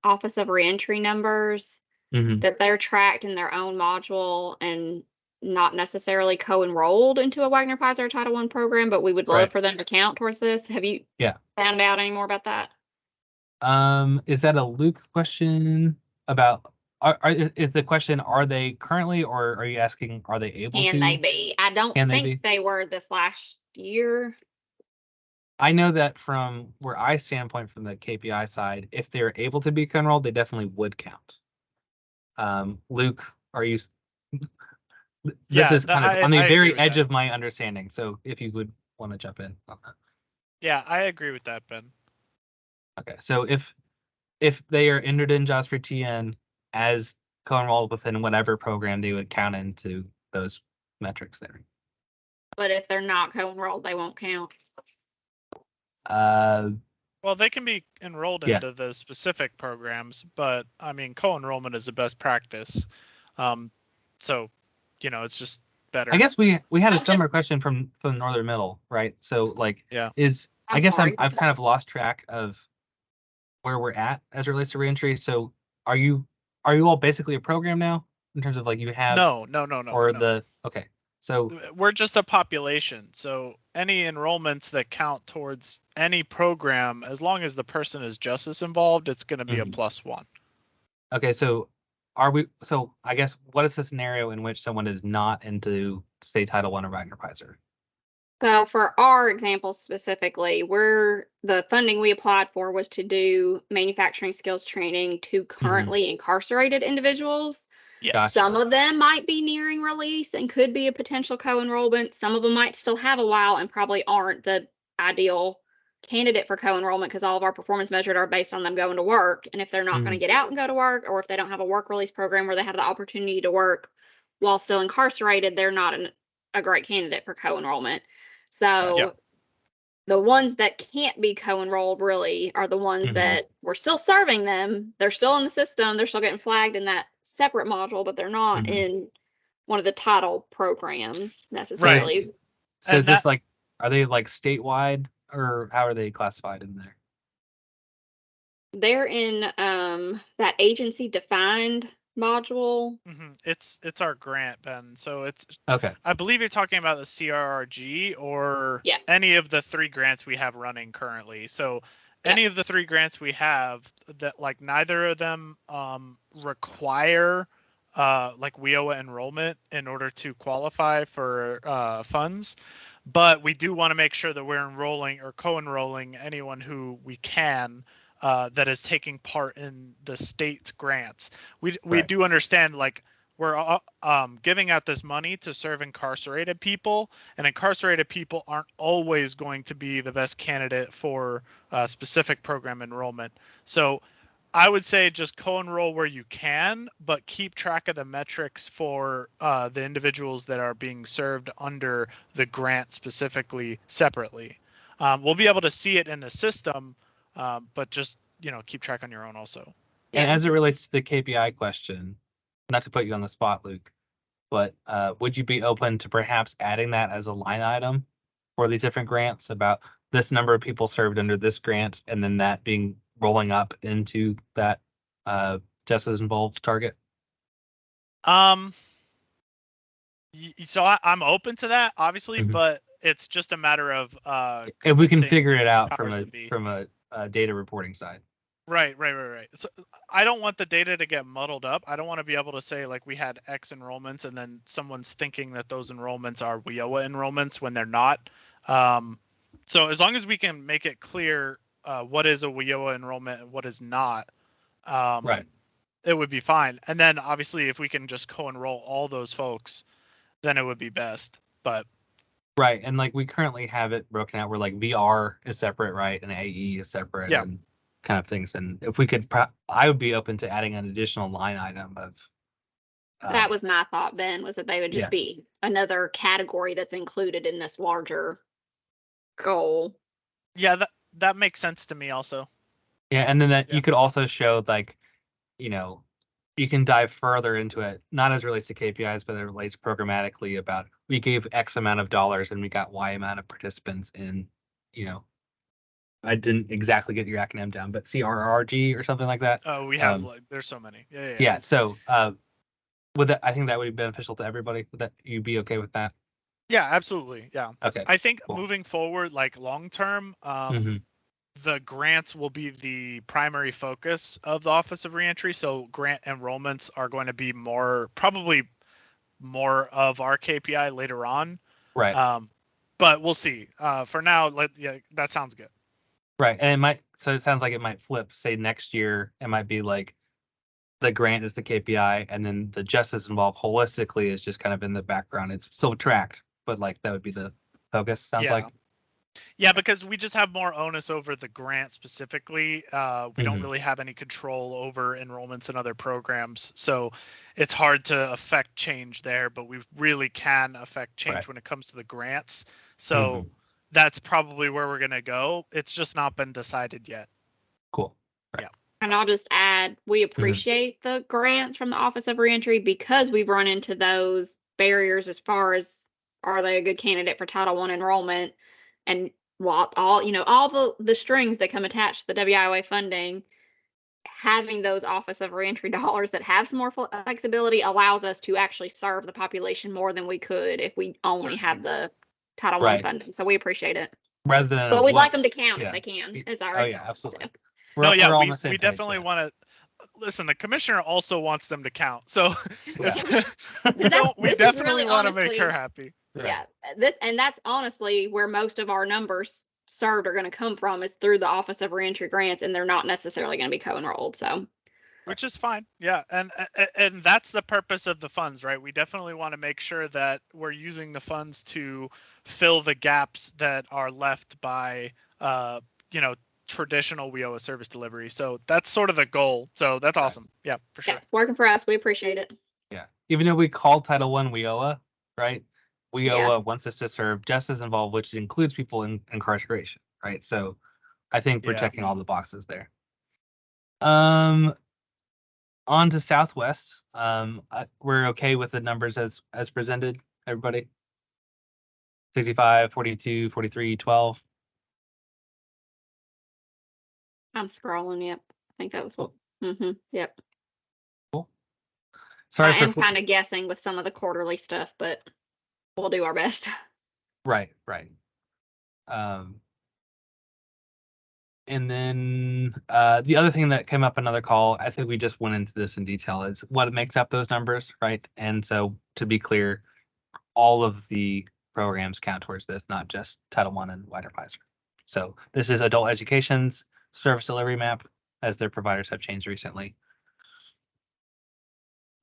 Office of Reentry numbers, Mhm. that they're tracked in their own module and not necessarily co-enrolled into a Wagner Pizer Title I program, but we would love Right. for them to count towards this. Have you Yeah. found out any more about that? Is that a Luke question about, is the question, are they currently, or are you asking, are they able Can to? they be? I don't Can they think be? they were this last year. I know that from where I standpoint from the KPI side, if they're able to be enrolled, they definitely would count. Luke, are you? This Yeah, is kind of on the I agree very with edge that. of my understanding. So if you would want to jump in on that. Yeah, I agree with that, Ben. Okay, so if they are entered in jobs for TN as co-enrolled within whatever program, they would count into those metrics there. But if they're not co-enrolled, they won't count. Well, they can be enrolled Yeah. into the specific programs, but I mean, co-enrollment is the best practice. So, it's just better. I guess we had a I'm similar just- question from Northern Middle, right? So like, Yeah. I guess sorry. I've kind of lost track of where we're at as it relates to reentry. So are you all basically a program now in terms of like you have No. or the okay. So We're just a population. So any enrollments that count towards any program, as long as the person is justice involved, it's going to be a Mhm. +1. okay, so so I guess what is the scenario in which someone is not into state Title I or Wagner Pizer? So for our example specifically, the funding we applied for was to do manufacturing skills training to currently incarcerated individuals. Yes. Gotcha. Some of them might be nearing release and could be a potential co-enrollment. Some of them might still have a while and probably aren't the ideal candidate for co-enrollment because all of our performance measures are based on them going to work. And if they're not going to get out and go to work, or if they don't have a work release program where they have the opportunity to work while still incarcerated, they're not a great candidate for co-enrollment. So Yep. the ones that can't be co-enrolled really are the ones Mhm. that we're still serving them. They're still in the system. They're still getting flagged in that separate module, but they're not Mhm. in one of the title programs So necessarily. is, so And is this like, are they like statewide or how are they classified in there? They're in that agency defined module. It's our grant, Ben. So it's, Okay. I believe you're talking about the CRRG or Yeah. any of the 3 grants we have running currently. So Yeah. any of the 3 grants we have that, like, neither of them require like WIOA enrollment in order to qualify for funds, but we do want to make sure that we're enrolling or co-enrolling anyone who we can that is taking part in the state's grants. We Right. do understand, like, we're giving out this money to serve incarcerated people, and incarcerated people aren't always going to be the best candidate for specific program enrollment. So I would say just co-enroll where you can, but keep track of the metrics for the individuals that are being served under the grant specifically separately. We'll be able to see it in the system, but just, keep track on your own also. And Yeah. as it relates to the KPI question, not to put you on the spot, Luke, but would you be open to perhaps adding that as a line item for these different grants about this number of people served under this grant and then that being rolling up into that justice involved target? So I'm open to that, obviously, Mhm. but it's just a matter of If we can convincing figure it out powers to be. from a data reporting side. Right. So I don't want the data to get muddled up. I don't want to be able to say, like, we had X enrollments and then someone's thinking that those enrollments are WIOA enrollments when they're not. So as long as we can make it clear what is a WIOA enrollment and what is not, Right. it would be fine. And then obviously if we can just co-enroll all those folks, then it would be best. But Right. And like we currently have it broken out where like VR is separate, right? And AE is separate Yeah. and kind of things. And if we could, I would be open to adding an additional line item of. That was my thought, Ben, was that they would just Yeah. be another category that's included in this larger goal. yeah, that makes sense to me also. Yeah. And then that Yeah. you could also show like, you can dive further into it, not as it relates to KPIs, but it relates programmatically about we gave X amount of dollars and we got Y amount of participants in, I didn't exactly get your acronym down, but CRRG or something like that. We have like, there's so many. Yeah. Yeah. So would that, I think that would be beneficial to everybody. Would that you be okay with that? Yeah, absolutely. Yeah. Okay. I think cool. moving forward, like long term, Mhm. the grants will be the primary focus of the Office of Reentry. So grant enrollments are going to be probably more of our KPI later on. Right. But we'll see. For now, that sounds good. Right. And so it sounds like it might flip. Say next year, it might be like the grant is the KPI and then the justice involved holistically is just kind of in the background. It's still tracked, but like that would be the focus, sounds like. Yeah, because we just have more onus over the grant specifically. We don't really have any control over enrollments in other programs. So it's hard to affect change there, but we really can affect change Right. when it comes to the grants. So that's probably where we're going to go. It's just not been decided yet. Cool. Right. Yeah. And I'll just add, we appreciate the grants from the Office of Reentry because we've run into those barriers as far as are they a good candidate for Title I enrollment, and what all the strings that come attached to the WIOA funding. Having those Office of Reentry dollars that have some more flexibility allows us to actually serve the population more than we could if we only had the Title I Right. funding. So we appreciate it. Rather than But we'd like them to what's- count yeah. if they can. Is our Oh yeah, absolutely. step. We're all on the same we page, definitely yeah. want to listen. The commissioner also wants them to count, so Yeah. we definitely want to make her happy. Yeah, that's honestly where most of our numbers served are going to come from is through the Office of Reentry grants, and they're not necessarily going to be co-enrolled. So Which is fine. Yeah. And that's the purpose of the funds, right? We definitely want to make sure that we're using the funds to fill the gaps that are left by, you know, traditional WIOA service delivery. So that's sort of the goal. So that's Right. awesome. Yeah, for sure. Yeah, working for us. We appreciate it. Yeah. Even though we call Title I WIOA, right? WIOA Yeah. wants us to serve just as involved, which includes people in incarceration, right? So I think we're Yeah. checking all the boxes there. On to Southwest. We're okay with the numbers as presented, everybody? 65, 42, 43, 12. I'm scrolling. Yep. I think that was what. Yep. Sorry I for am kind of guessing with some of the quarterly stuff, but we'll do our best. right. And then the other thing that came up another call, I think we just went into this in detail, is what makes up those numbers, right? And so to be clear, all of the programs count towards this, not just Title I and wider Pfizer. So this is adult education's service delivery map, as their providers have changed recently.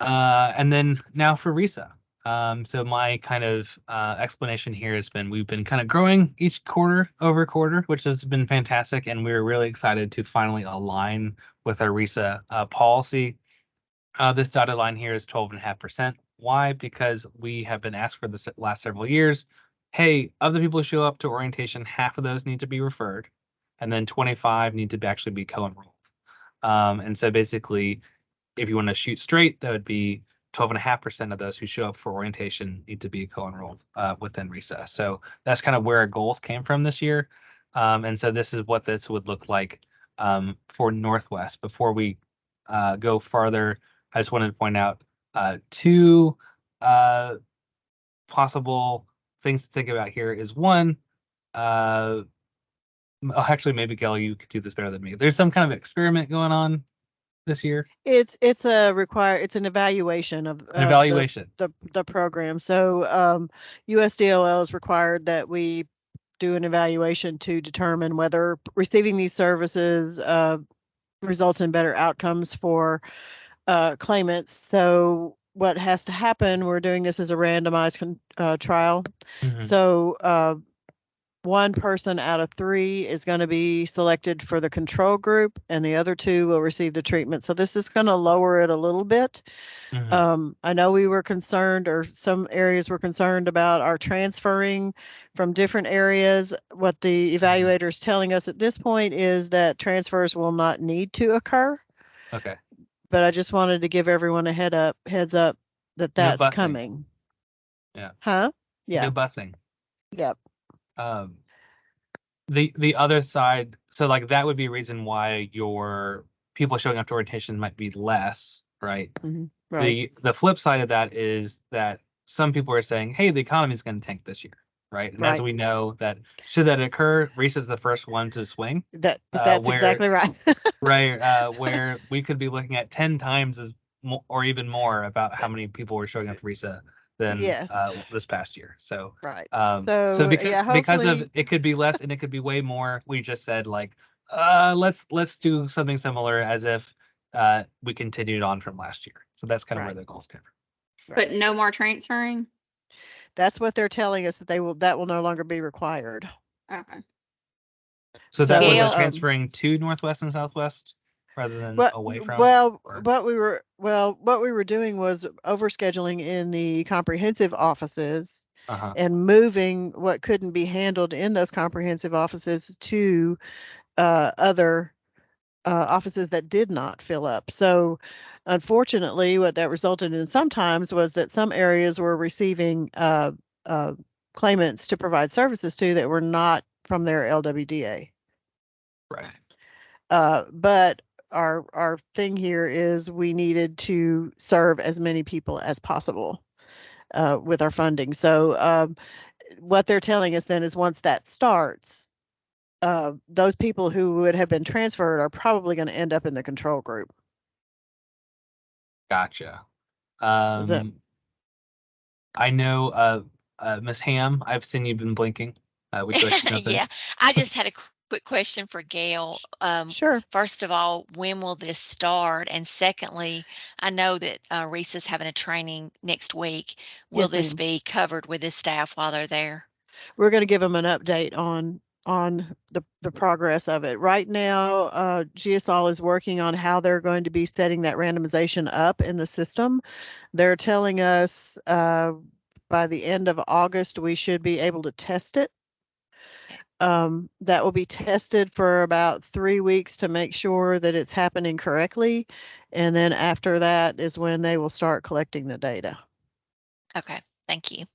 And then now for RISA. So my kind of explanation here has been we've been kind of growing each quarter over quarter, which has been fantastic, and we're really excited to finally align with our RISA policy. This dotted line here is 12.5%. Why? Because we have been asked for the last several years, hey, of the people who show up to orientation, half of those need to be referred, and then 25 need to actually be co-enrolled. And so basically, if you want to shoot straight, that would be 12.5% of those who show up for orientation need to be co-enrolled within RISA. So that's kind of where our goals came from this year. And so this is what this would look like for Northwest. Before we go farther, I just wanted to point out two possible things to think about here is one, actually, maybe Gail, you could do this better than me. There's some kind of experiment going on this year. It's an evaluation of An evaluation. the program. So USDOL is required that we do an evaluation to determine whether receiving these services results in better outcomes for claimants. So what has to happen, we're doing this as a randomized trial. Mhm. So one person out of 3 is going to be selected for the control group, and the other 2 will receive the treatment. So this is going to lower it a little bit. I know we were concerned, or some areas were concerned about our transferring from different areas. What the evaluator is telling us at this point is that transfers will not need to occur. Okay. But I just wanted to give everyone a heads up that that's busing. coming. Yeah. Huh? Yeah. No busing. Yep. The other side, so like that would be a reason why your people showing up to orientation might be less, right? Right. The flip side of that is that some people are saying, hey, the economy is going to tank this year, right? And as Right. we know, that should that occur, RISA is the first one to swing. That's where- exactly right. Right, where we could be looking at 10 times as or even more about how many people were showing up to RISA than Yes. this past year. So Right. so So because yeah, because hopefully, of it could be less and it could be way more, we just said like let's do something similar as if we continued on from last year. So that's kind of where Right. the goals came from. But no more transferring. that's what they're telling us, that that will no longer be required. Okay. So that was Gail, transferring to Northwest and Southwest rather than away from. Well, or- what we were doing was overscheduling in the comprehensive offices and moving what couldn't be handled in those comprehensive offices to other offices that did not fill up. So unfortunately, what that resulted in sometimes was that some areas were receiving claimants to provide services to that were not from their LWDA. Right. But our thing here is we needed to serve as many people as possible with our funding. So what they're telling us then is once that starts, those people who would have been transferred are probably going to end up in the control group. Gotcha. Is it? I know Miss Ham, I've seen you've been blinking. Would you like to jump in? Yeah, I just had a quick question for Gail. Sure. First of all, when will this start? And secondly, I know that Risa's having a training next week. Will Yes, this ma'am. be covered with the staff while they're there? We're going to give them an update on the progress of it. Right now, GSOL is working on how they're going to be setting that randomization up in the system. They're telling us by the end of August, we should be able to test it. That will be tested for about 3 weeks to make sure that it's happening correctly. And then after that is when they will start collecting the data. Okay, thank you.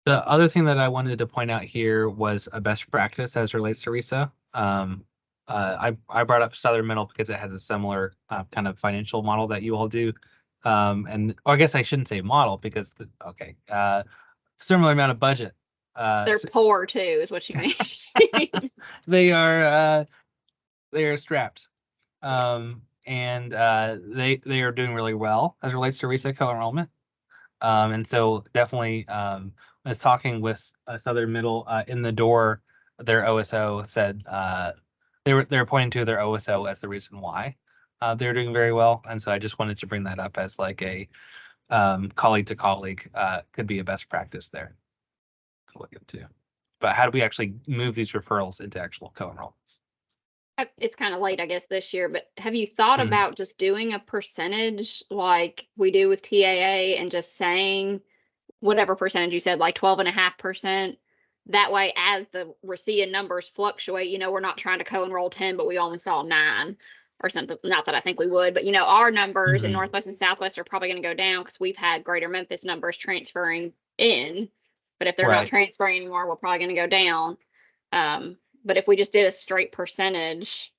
The other thing that I wanted to point out here was a best practice as relates to RISA. I brought up Southern Middle because it has a similar kind of financial model that you all do. Or I guess I shouldn't say model because, similar amount of budget. They're poor too, is what you mean. They are strapped. And they are doing really well as it relates to RISA co-enrollment. And so definitely I was talking with Southern Middle in the door, their OSO said they were pointing to their OSO as the reason why they're doing very well. And so I just wanted to bring that up as like a colleague to colleague could be a best practice there to look into. But how do we actually move these referrals into actual co-enrollments? It's kind of late, I guess, this year, but have you thought Mhm. about just doing a percentage like we do with TAA and just saying whatever percentage you said, like 12.5%? That way, as the RCIA numbers fluctuate, we're not trying to co-enroll 10, but we only saw 9 or something. Not that I think we would, but our numbers in Mhm. Northwest and Southwest are probably going to go down because we've had Greater Memphis numbers transferring in. But if they're not Right. transferring anymore, we're probably going to go down. But if we just did a straight percentage,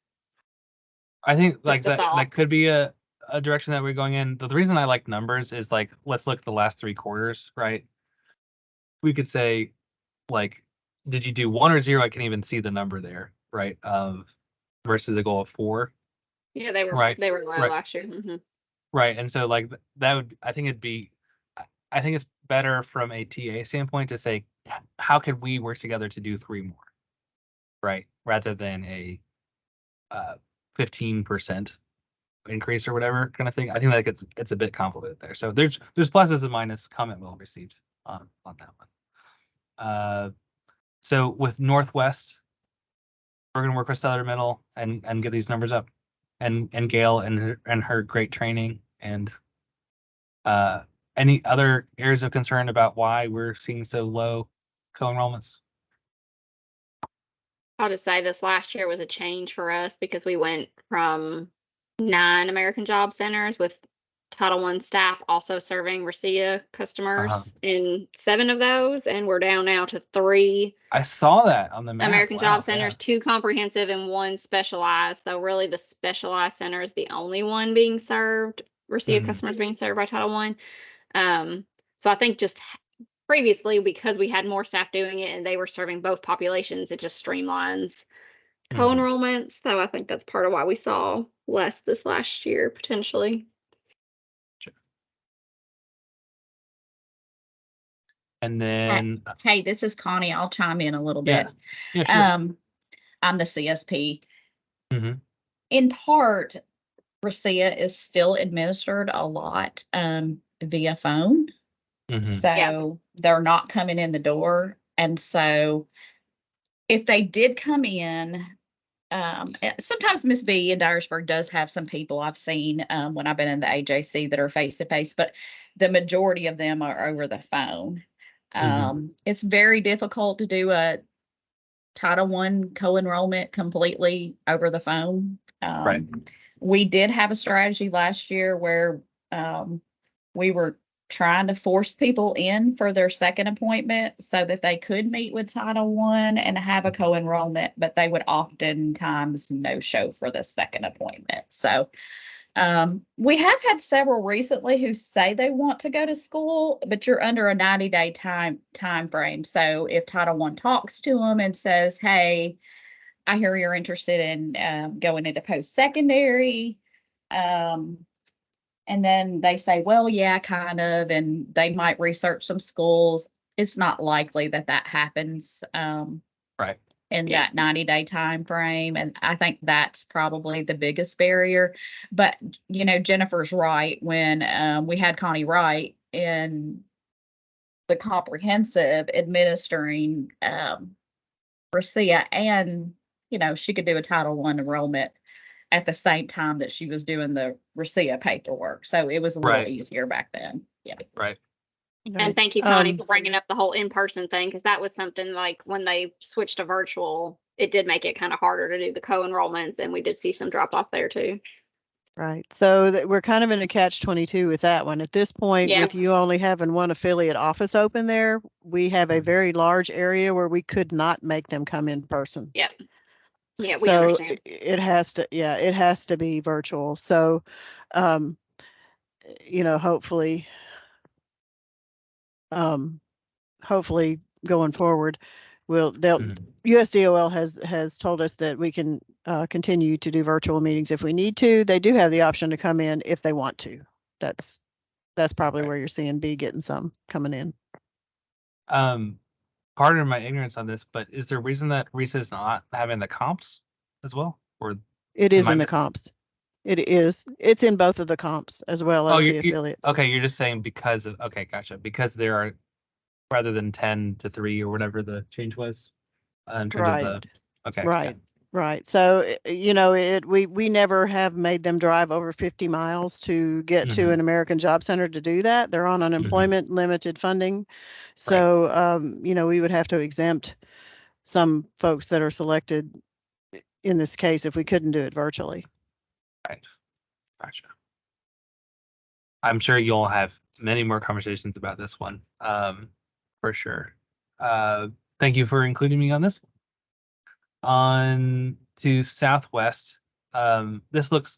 I think like just a that thought. could be a direction that we're going in. The reason I like numbers is like let's look at the last 3 quarters, right? We could say like did you do 1 or 0? I can even see the number there, right? Versus a goal of 4, Yeah, they were right? low Right. last year. Mm-hmm. Right. And so like that would I think I think it's better from a TA standpoint to say how could we work together to do 3 more, right? Rather than a 15% increase or whatever kind of thing. I think like it's a bit complicated there. So there's pluses and minuses. Comment well received on that one. So with Northwest, we're gonna work with Southern Middle and get these numbers up, and Gail and her great training and any other areas of concern about why we're seeing so low co-enrollments? I'll just say this last year was a change for us because we went from 9 American Job Centers with Title I staff also serving RCIA customers in 7 of those, and we're down now to 3 I saw that on the map. American Wow, Job Centers, 2 comprehensive and 1 specialized. So really the specialized center is the only one being served, RCIA customers being served by Title I. So I think just previously, because we had more staff doing it and they were serving both populations, it just streamlines co-enrollments. So I think that's part of why we saw less this last year, potentially. And then Hey, this is Connie. I'll chime in a little yeah. bit. Yeah, sure. I'm the CSP. Mm-hmm. In part, RCIA is still administered a lot via phone. Mm-hmm. So they're not coming in the door. And so if they did come in, sometimes Miss B in Dyersburg does have some people I've seen when I've been in the AJC that are face to face, but the majority of them are over the phone. It's very difficult to do a Title I co-enrollment completely over the phone. Right. We did have a strategy last year where we were trying to force people in for their second appointment so that they could meet with Title I and have a co-enrollment, but they would oftentimes no show for the second appointment. So we have had several recently who say they want to go to school, but you're under a 90-day time frame. So if Title I talks to them and says, hey, I hear you're interested in going into post-secondary, and then they say, well, yeah, kind of, and they might research some schools. It's not likely that happens. Right. in Yeah. that 90-day time frame. And I think that's probably the biggest barrier. But, Jennifer's right. When we had Connie Wright in the comprehensive administering RCIA, and, she could do a Title I enrollment at the same time that she was doing the RCIA paperwork. So it was a little Right. easier back then. Yeah. Right. And thank you, Connie, for bringing up the whole in-person thing, because that was something like when they switched to virtual, it did make it kind of harder to do the co-enrollments, and we did see some drop off there too. Right. So we're kind of in a catch-22 with that one. At this point, Yeah. with you only having one affiliate office open there, we have a very large area where we could not make them come in person. Yep. Yeah, we So understand. it has to, it has to be virtual. So, hopefully, hopefully going forward, USDOL has told us that we can continue to do virtual meetings if we need to. They do have the option to come in if they want to. That's probably where you're seeing B getting some coming in. Pardon my ignorance on this, but is there a reason that RISA is not having the comps as well? Or it is am I in the missing- comps. It is. It's in both of the comps as well as the affiliate. Okay, you're just saying because of, okay, gotcha. Because there are, rather than 10 to 3 or whatever the change was, in terms of the, okay. Right. Yeah. Right. So, we never have made them drive over 50 miles to get to an American Job Center to do that. They're on unemployment limited funding. So, we would have to exempt some folks that are selected in this case if we couldn't do it virtually. Right. Gotcha. I'm sure you'll have many more conversations about this one, for sure. Thank you for including me on this one. On to Southwest. This looks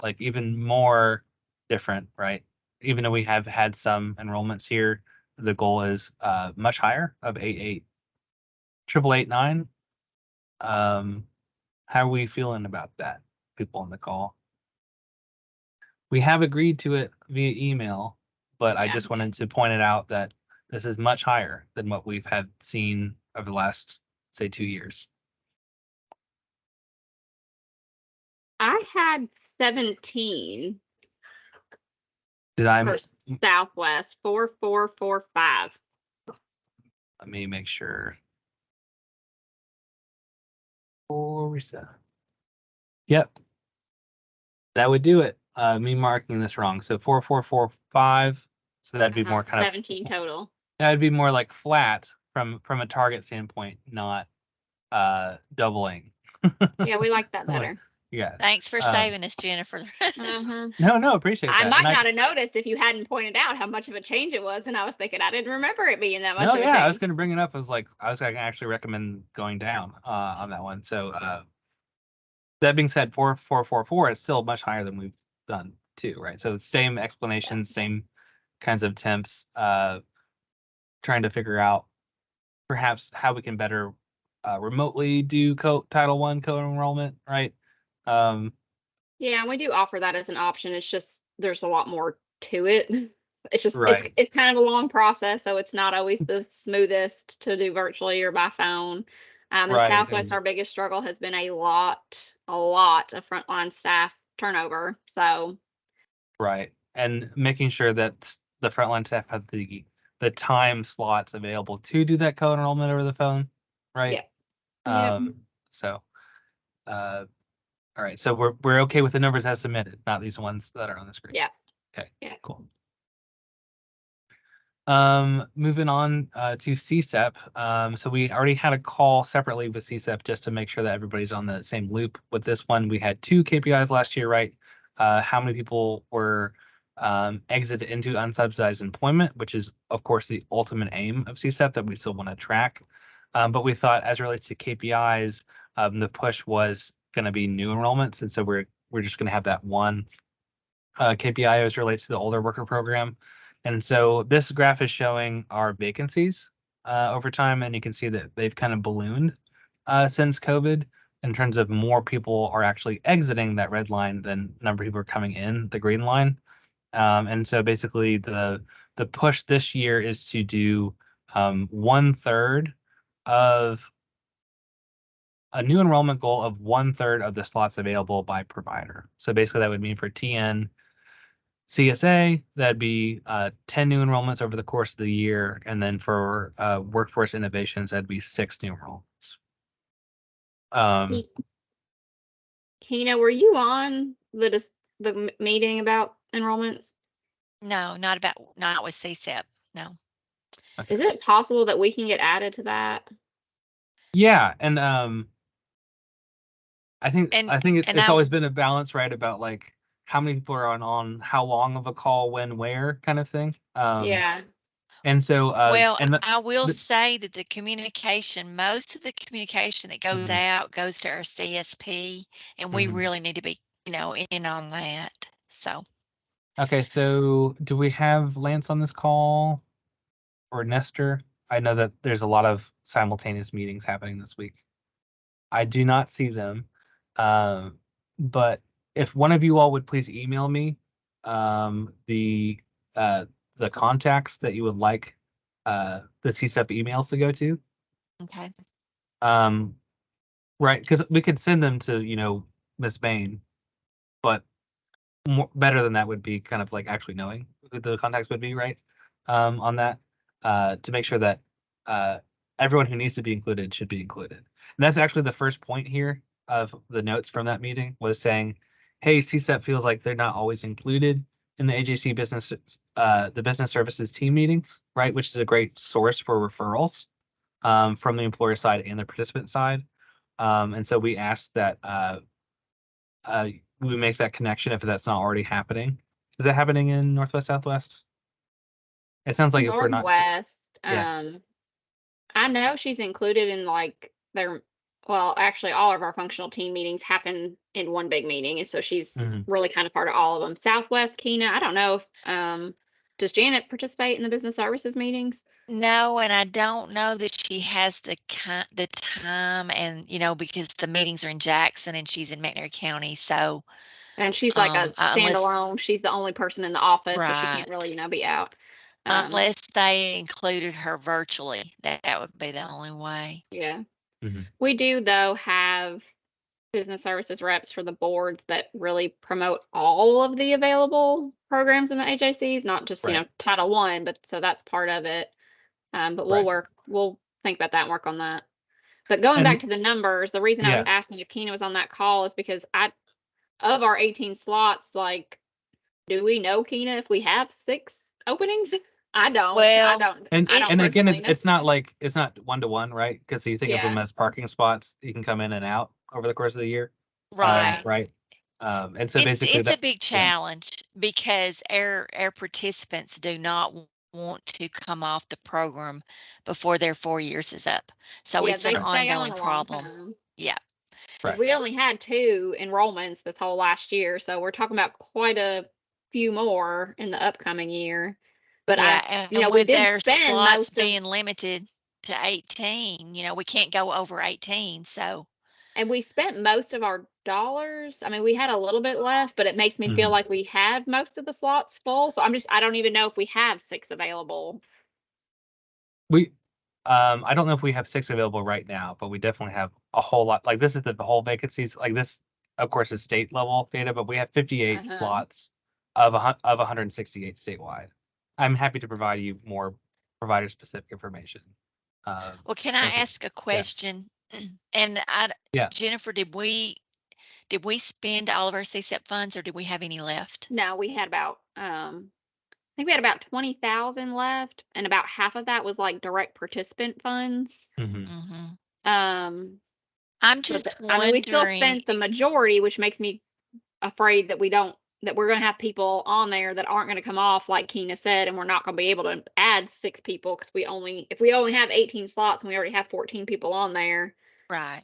like even more different, right? Even though we have had some enrollments here, the goal is much higher of 88889. How are we feeling about that, people on the call? We have agreed to it via email, but I just wanted to point it out that this is much higher than what we've had seen over the last, say, 2 years. I had 17 Did I? for Southwest, 4445. Let me make sure. 47. Yep. That would do it. Me marking this wrong. So 4445. So that'd be more kind 17 total. That'd be more like flat from a target standpoint, not doubling. Yeah, we like that better. Yeah. Thanks for saving us, Jennifer. No, appreciate that. I might not have noticed if you hadn't pointed out how much of a change it was, and I was thinking I didn't remember it being that much of a change. I was going to bring it up. I was going to actually recommend going down on that one. So that being said, 4444 is still much higher than we've done too, right? So same explanations, same kinds of temps, trying to figure out perhaps how we can better remotely do Title I co-enrollment, right? Yeah, and we do offer that as an option. It's just there's a lot more to it. It's just Right. it's kind of a long process, so it's not always the smoothest to do virtually or by phone. In Southwest, our biggest struggle has been a lot of frontline staff turnover. So right, and making sure that the frontline staff have the time slots available to do that co-enrollment over the phone, right? Yeah. So, all right. So we're okay with the numbers as submitted, not these ones that are on the screen. Yeah. Okay. Yeah. Cool. Moving on to CSEP. So we already had a call separately with CSEP just to make sure that everybody's on the same loop with this one. We had 2 KPIs last year, right? How many people were exited into unsubsidized employment, which is of course the ultimate aim of CSEP that we still want to track. But we thought as it relates to KPIs, the push was going to be new enrollments, and so we're just going to have that one KPI as relates to the older worker program. And so this graph is showing our vacancies over time, and you can see that they've kind of ballooned since COVID in terms of more people are actually exiting that red line than number of people are coming in the green line. And so basically the push this year is to do 1/3 of a new enrollment goal of 1/3 of the slots available by provider. So basically that would mean for TN CSA, that'd be 10 new enrollments over the course of the year. And then for workforce innovations, that'd be 6 new enrollments. Kina, were you on the meeting about enrollments? No, not with CSEP. No. Okay. Is it possible that we can get added to that? Yeah, and I think And it's I always been a balance, right? About like how many people are on how long of a call, when, where, kind of thing. Yeah. And so well, and I will say that most of the communication that goes Mhm. out goes to our CSP, and we Mhm. really need to be, in on that. So Okay, so do we have Lance on this call or Nestor? I know that there's a lot of simultaneous meetings happening this week. I do not see them. But if one of you all would please email me the contacts that you would like the CSEP emails to go to. okay. Right, because we could send them to, Miss Bain, but better than that would be kind of like actually knowing who the contacts would be, right? On that, to make sure that everyone who needs to be included should be included. And that's actually the first point here of the notes from that meeting, was saying, hey, CSEP feels like they're not always included in the AJC the business services team meetings, right? Which is a great source for referrals from the employer side and the participant side. And so we asked that we make that connection if that's not already happening. Is that happening in Northwest Southwest? It sounds like if we're not. Northwest. Yeah. I know she's included in like well, actually all of our functional team meetings happen in one big meeting, and so she's Mhm. really kind of part of all of them. Southwest, Kina, I don't know if does Janet participate in the business services meetings? No, and I don't know that she has the time, and because the meetings are in Jackson and she's in McNair County, so And she's like a unless standalone. She's the only person in the office, so she can't right, really, be out. unless they included her virtually, that would be the only way. Yeah. Mhm. We do though have business services reps for the boards that really promote all of the available programs in the AJCs, not just, Right. Title One, but so that's part of it. But Right. we'll think about that and work on that. But going back And to the numbers, the reason I was yeah, asking if Kina was on that call is because of our 18 slots, like, do we know, Kina, if we have 6 openings? I don't. I Well, don't. and I don't and again, personally it's know. it's not like it's not 1-to-1, right? Because you think of them Yeah. as parking spots, you can come in and out over the course of the year, right. right? And so basically It's a that, big yeah, challenge because our participants do not want to come off the program before their 4 years is up. So Yeah, it's they an right, stay on ongoing a long problem. time. Yeah. Because right. we only had 2 enrollments this whole last year, so we're talking about quite a few more in the upcoming year. But Yeah, and we with did their spend slots most of, being limited to 18, we can't go over 18, so and we spent most of our dollars. I mean, we had a little bit left, but it makes me feel Mhm. like we had most of the slots full. So I don't even know if we have 6 available. We I don't know if we have 6 available right now, but we definitely have a whole lot. Like, this is the whole vacancies. Like, this, of course, is state level data, but we have 58 Uh-huh. slots of 168 statewide. I'm happy to provide you more provider specific information. well, can I Once we, ask a yeah, question? And yeah. Jennifer, did we spend all of our CSEP funds, or did we have any left? No, we had about I think we had about 20,000 left, and about half of that was like direct participant funds. Hmm. Mhm. Um, I'm but just I mean, we still wondering. spent the majority, which makes me afraid that we're going to have people on there that aren't going to come off, like Keena said, and we're not going to be able to add 6 people because if we only have 18 slots and we already have 14 people on there Right.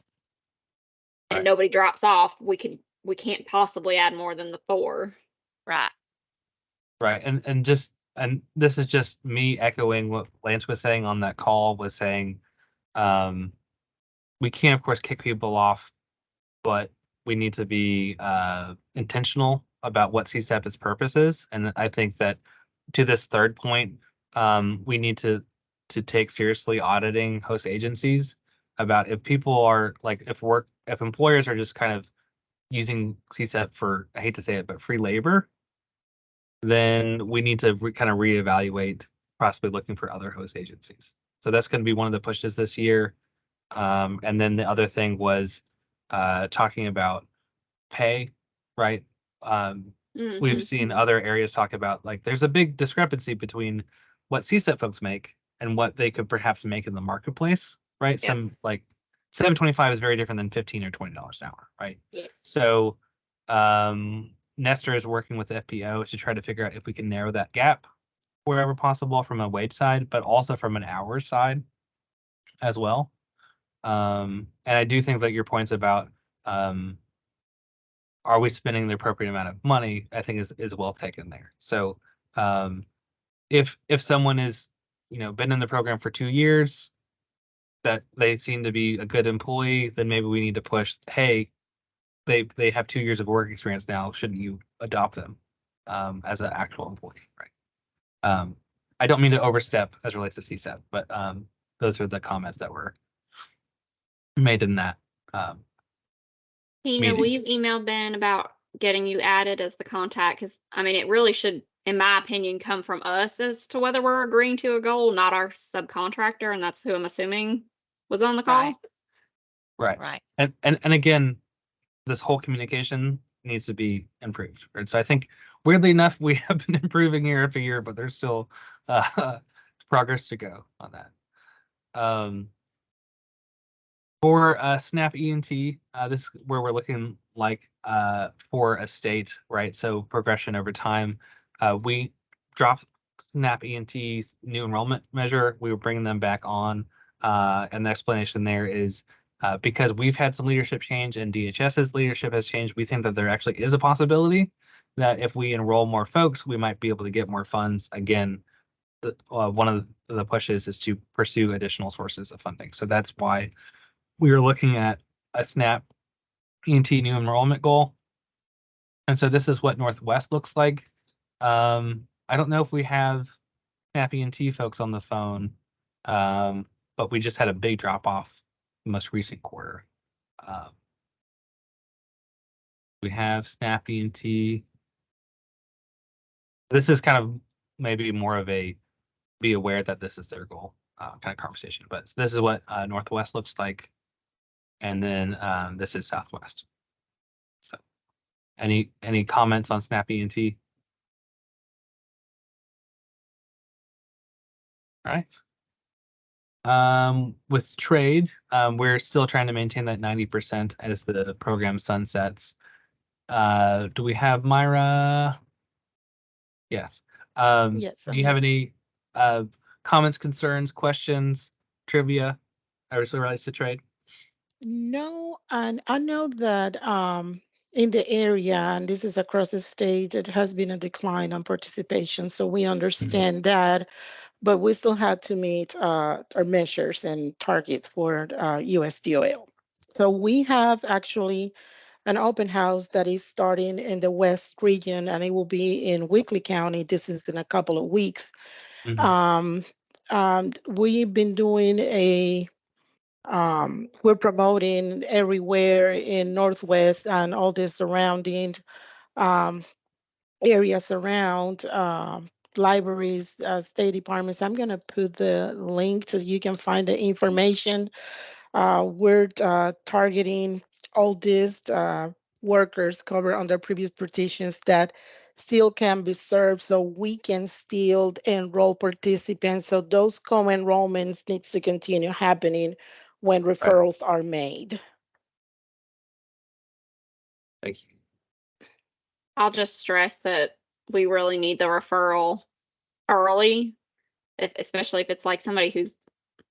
and Right. nobody drops off, we can't possibly add more than the 4. Right. Right. And this is just me echoing what Lance was saying on that call, was saying, we can't, of course, kick people off, but we need to be intentional about what CSEP's purpose is. And I think that, to this third point, we need to take seriously auditing host agencies, about if people are like, if employers are just kind of using CSEP for, I hate to say it, but free labor, then we need to kind of reevaluate possibly looking for other host agencies. So that's going to be one of the pushes this year. And then the other thing was talking about pay, right? We've seen other areas talk about like there's a big discrepancy between what CSEP folks make and what they could perhaps make in the marketplace, right? Yeah. Some like 725 is very different than $15 or $20 an hour, right? Yes. So Nestor is working with FPO to try to figure out if we can narrow that gap wherever possible from a wage side, but also from an hours side as well. And I do think that your points about are we spending the appropriate amount of money, I think is well taken there. So if someone is, been in the program for 2 years, that they seem to be a good employee, then maybe we need to push, hey, they have 2 years of work experience now, shouldn't you adopt them as an actual employee, right? I don't mean to overstep as relates to CSEP, but those are the comments that were made in that Tina, will meeting. you email Ben about getting you added as the contact? Because I mean, it really should, in my opinion, come from us as to whether we're agreeing to a goal, not our subcontractor, and that's who I'm assuming was on the call. Right. Right. And again, this whole communication needs to be improved. Right. So I think weirdly enough, we have been improving year after year, but there's still progress to go on that. For Snap ENT, this is where we're looking like for a state, right? So progression over time. We dropped Snap ENT's new enrollment measure. We were bringing them back on. And the explanation there is because we've had some leadership change and DHS's leadership has changed, we think that there actually is a possibility that if we enroll more folks, we might be able to get more funds. Again, one of the pushes is to pursue additional sources of funding. So that's why we were looking at a SNAP ENT new enrollment goal. And so this is what Northwest looks like. I don't know if we have SNAP ENT folks on the phone, but we just had a big drop off the most recent quarter. We have SNAP ENT. This is kind of maybe more of a be aware that this is their goal kind of conversation. But this is what Northwest looks like. And then this is Southwest. So any comments on Snap ENT? All right. With trade, we're still trying to maintain that 90% as the program sunsets. Do we have Myra? Yes. Yes. Do you have any comments, concerns, questions, trivia as it relates to trade? No, and I know that in the area, and this is across the state, it has been a decline on participation. So we understand that, but we still had to meet our measures and targets for USDOL. So we have actually an open house that is starting in the West region, and it will be in Weakley County. This is in a couple of weeks. Um, we've been doing we're promoting everywhere in Northwest and all the surrounding um, areas around libraries, state departments. I'm going to put the link so you can find the information. We're targeting all these workers covered under previous petitions that still can be served, so we can still enroll participants. So those co-enrollments needs to continue happening when referrals are made. Thank you. I'll just stress that we really need the referral early, especially if it's like somebody who's,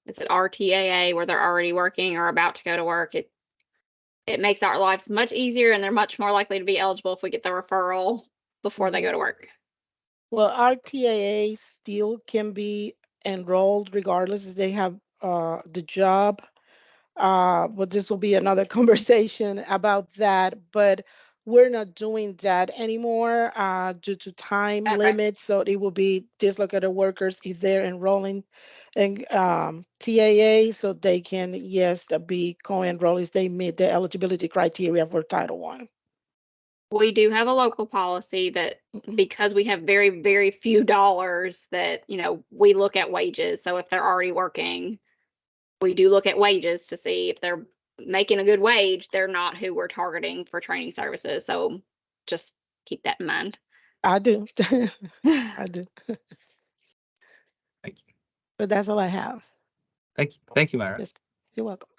is it RTAA where they're already working or about to go to work. It makes our lives much easier, and they're much more likely to be eligible if we get the referral before they go to work. Well, RTAA still can be enrolled regardless if they have the job. But this will be another conversation about that. But we're not doing that anymore due to time limits. So it will be dislocated workers if they're enrolling and TAA, so they can, yes, be co-enrollees. They meet the eligibility criteria for Title I. We do have a local policy that because we have very, very few dollars that, we look at wages. So if they're already working, we do look at wages to see if they're making a good wage, they're not who we're targeting for training services. So just keep that in mind. I do. I do. Thank you. But that's all I have. Thank you, Myra. Yes, you're welcome.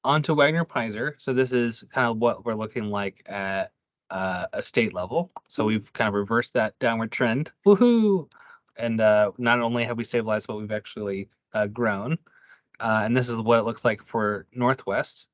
On to Wagner Pizer. So this is kind of what we're looking like at a state level. So we've kind of reversed that downward trend. Woohoo! And not only have we stabilized, but we've actually grown. And this is what it looks like for Northwest.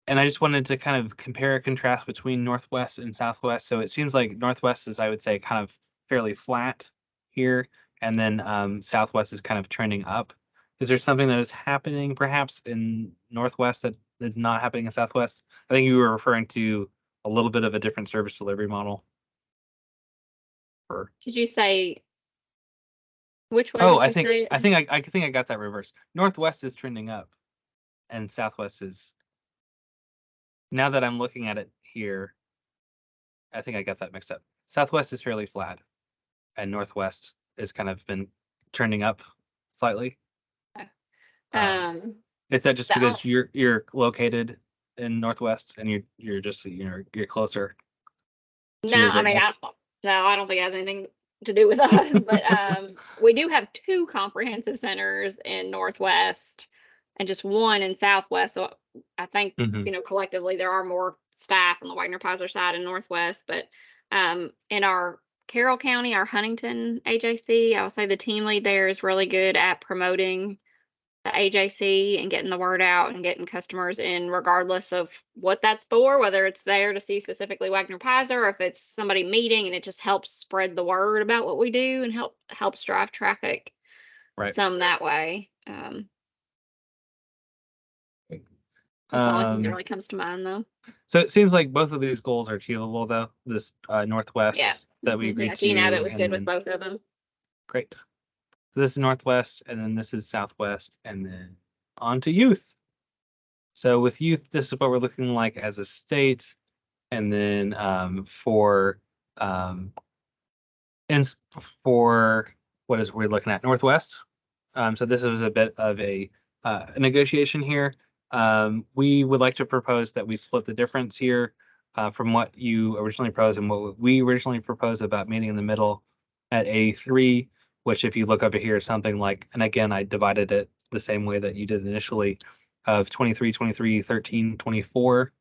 And I just wanted to kind of compare and contrast between Northwest and Southwest. So it seems like Northwest is, I would say, kind of fairly flat here. And then Southwest is kind of trending up. Is there something that is happening perhaps in Northwest that is not happening in Southwest? I think you were referring to a little bit of a different service delivery model. Did you say which way? Oh, did you say it? I think I got that reversed. Northwest is trending up, and Southwest is. Now that I'm looking at it here, I think I got that mixed up. Southwest is fairly flat, and Northwest is kind of been trending up slightly. Is that just because you're located in Northwest and you're just you're closer? No, I mean, I don't think it has anything to do with us, but we do have 2 comprehensive centers in Northwest and just 1 in Southwest. So I think, collectively there are more staff on the Wagner Pizer side in Northwest, but in our Carroll County, our Huntington AJC, I would say the team lead there is really good at promoting the AJC and getting the word out and getting customers in, regardless of what that's for, whether it's there to see specifically Wagner Pizer or if it's somebody meeting, and it just helps spread the word about what we do and helps drive traffic some that way. That's the only thing that really comes to mind, though. So it seems like both of these goals are achievable, though. This Northwest that we agreed to. Abbott was good with both of them. Great. This is Northwest, and then this is Southwest, and then on to youth. So with youth, this is what we're looking like as a state, and then for what is we're looking at Northwest. So this is a bit of a negotiation here. We would like to propose that we split the difference here from what you originally proposed and what we originally proposed about meeting in the middle at 83. Which if you look over here, is something like, and again, I divided it the same way that you did initially, of 23, 23, 13, 24.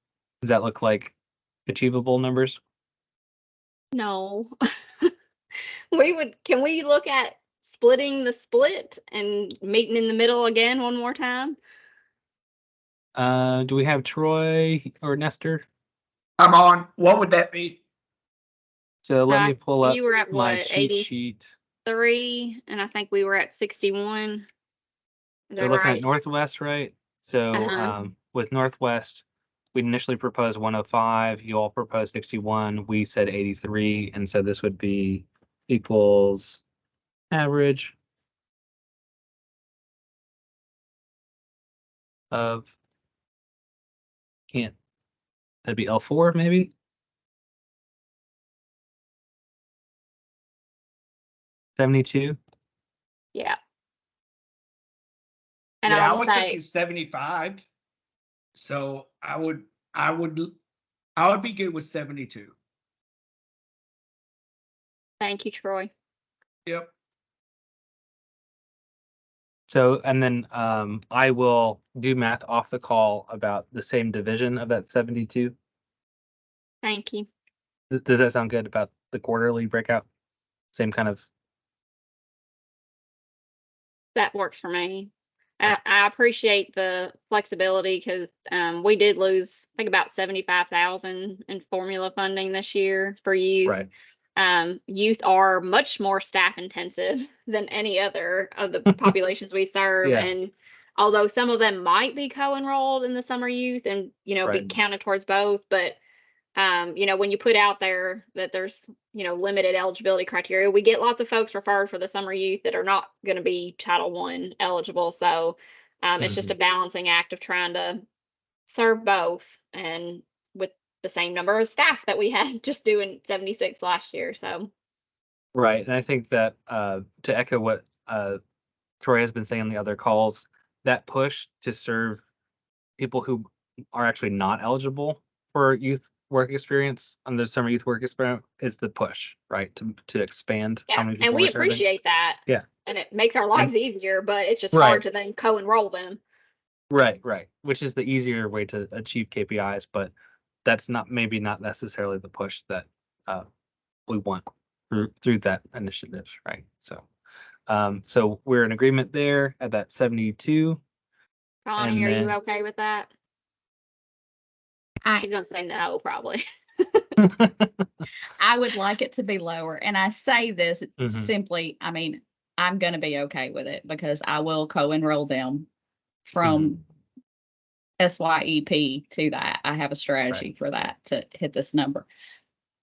Does that look like achievable numbers? No. Can we look at splitting the split and meeting in the middle again one more time? Do we have Troy or Nestor? I'm on. What would that be? So let me pull up you were at my what, cheat sheet. 83, and I think we were at 61. We're looking at Northwest, right? So with Northwest, we initially proposed 105. You all proposed 61. We said 83, and so this would be equals average of that'd be L4 maybe. 72. Yeah. And yeah, I was thinking 75. So I would be good with 72. Thank you, Troy. Yep. So, and then I will do math off the call about the same division of that 72. Thank you. Does that sound good about the quarterly breakout? Same kind of. That works for me. I appreciate the flexibility because we did lose, I think, about 75,000 in formula funding this year for youth. Right. Youth are much more staff intensive than any other of the populations we serve. Yeah. And although some of them might be co-enrolled in the summer youth and, be counted towards both, but You know, when you put out there that there's, you know, limited eligibility criteria, we get lots of folks referred for the summer youth that are not going to be Title I eligible. So it's just a balancing act of trying to serve both, and with the same number of staff that we had just doing 76 last year. So Right. And I think that to echo what Troy has been saying on the other calls, that push to serve people who are actually not eligible for youth work experience under summer youth work experience is the push, right? To expand how yeah, many people and we we're serving. appreciate that. Yeah. And it makes our lives easier, but it's just Right. hard to then co-enroll them. Right, which is the easier way to achieve KPIs, but that's maybe not necessarily the push that we want through that initiative, right? So so we're in agreement there at that 72. Connie, And are you then- okay with that? She's gonna say no, probably. I would like it to be lower. And I say this Mhm. simply, I mean, I'm going to be okay with it because I will co-enroll them from SYEP to that. I have a strategy for that to hit this number.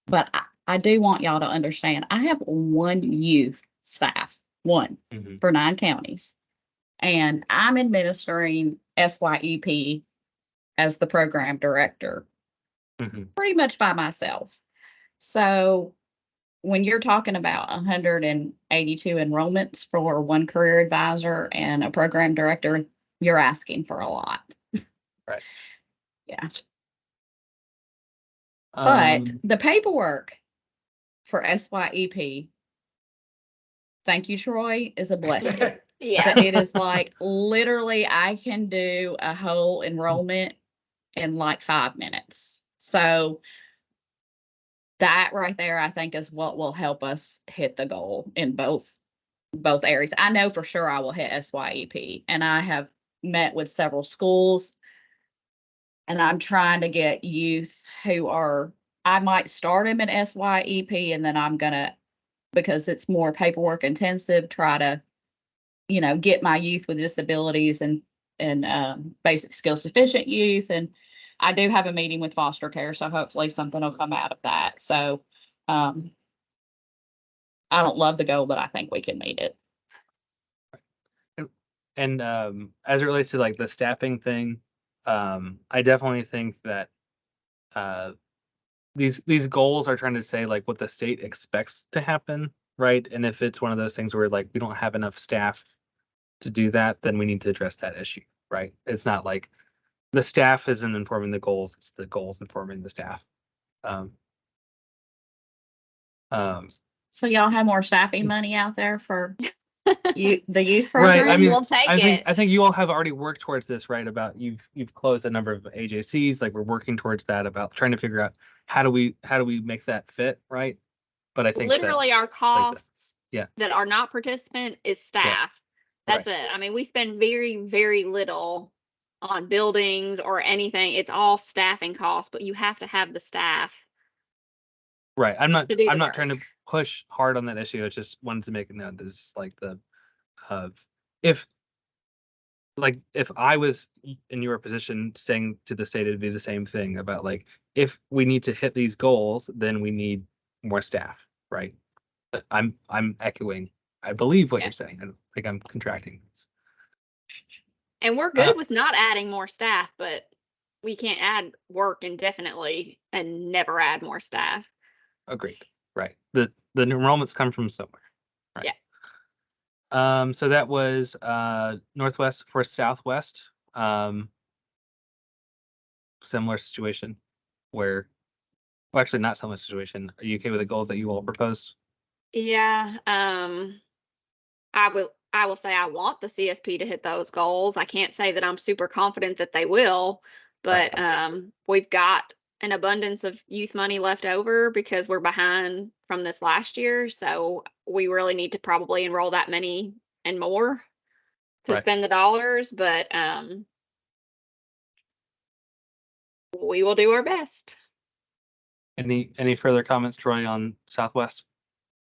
But I do want y'all to understand, I have one youth staff, one for 9 counties. And I'm administering SYEP as the program director pretty much by myself. So when you're talking about 182 enrollments for one career advisor and a program director, you're asking for a lot. Right. Yeah. But the paperwork for SYEP, thank you, Troy, is a blessing. Yeah. It is like literally I can do a whole enrollment in like 5 minutes. So that right there, I think, is what will help us hit the goal in both areas. I know for sure I will hit SYEP, and I have met with several schools, and I'm trying to get youth who are, I might start them in SYEP, and then I'm gonna, because it's more paperwork intensive, try to, you know, get my youth with disabilities and basic skills deficient youth. And I do have a meeting with foster care, so hopefully something will come out of that. So I don't love the goal, but I think we can meet it. And as it relates to like the staffing thing, I definitely think that these goals are trying to say like what the state expects to happen, right? And if it's one of those things where like we don't have enough staff to do that, then we need to address that issue, right? It's not like the staff isn't informing the goals, it's the goals informing the staff. So y'all have more staffing money out there for the youth Right. program? I mean, We'll take I think you all have already worked towards this, right? About you've closed a number of AJCs, like we're working towards that, about trying to figure out how do we make that fit, right? But I think literally our costs yeah. that are not participant is staff. That's it. I mean, we spend very, very little on buildings or anything. It's all staffing costs, but you have to have the staff. Right. I'm not work. trying to push hard on that issue. I just wanted to make a note. This is like the if I was in your position saying to the state, it'd be the same thing about like, if we need to hit these goals, then we need more staff, right? But I'm echoing, I believe what you're saying. I don't think I'm contracting this. And we're good with not adding more staff, but we can't add work indefinitely and never add more staff. Agreed. Right. The enrollments come from somewhere. Right. Yeah. So that was Northwest for Southwest. Similar situation where, well, actually not similar situation. Are you okay with the goals that you all proposed? Yeah. I will say I want the CSP to hit those goals. I can't say that I'm super confident that they will, but we've got an abundance of youth money left over because we're behind from this last year. So we really need to probably enroll that many and more to spend the dollars, but we will do our best. Any further comments, Troy, on Southwest?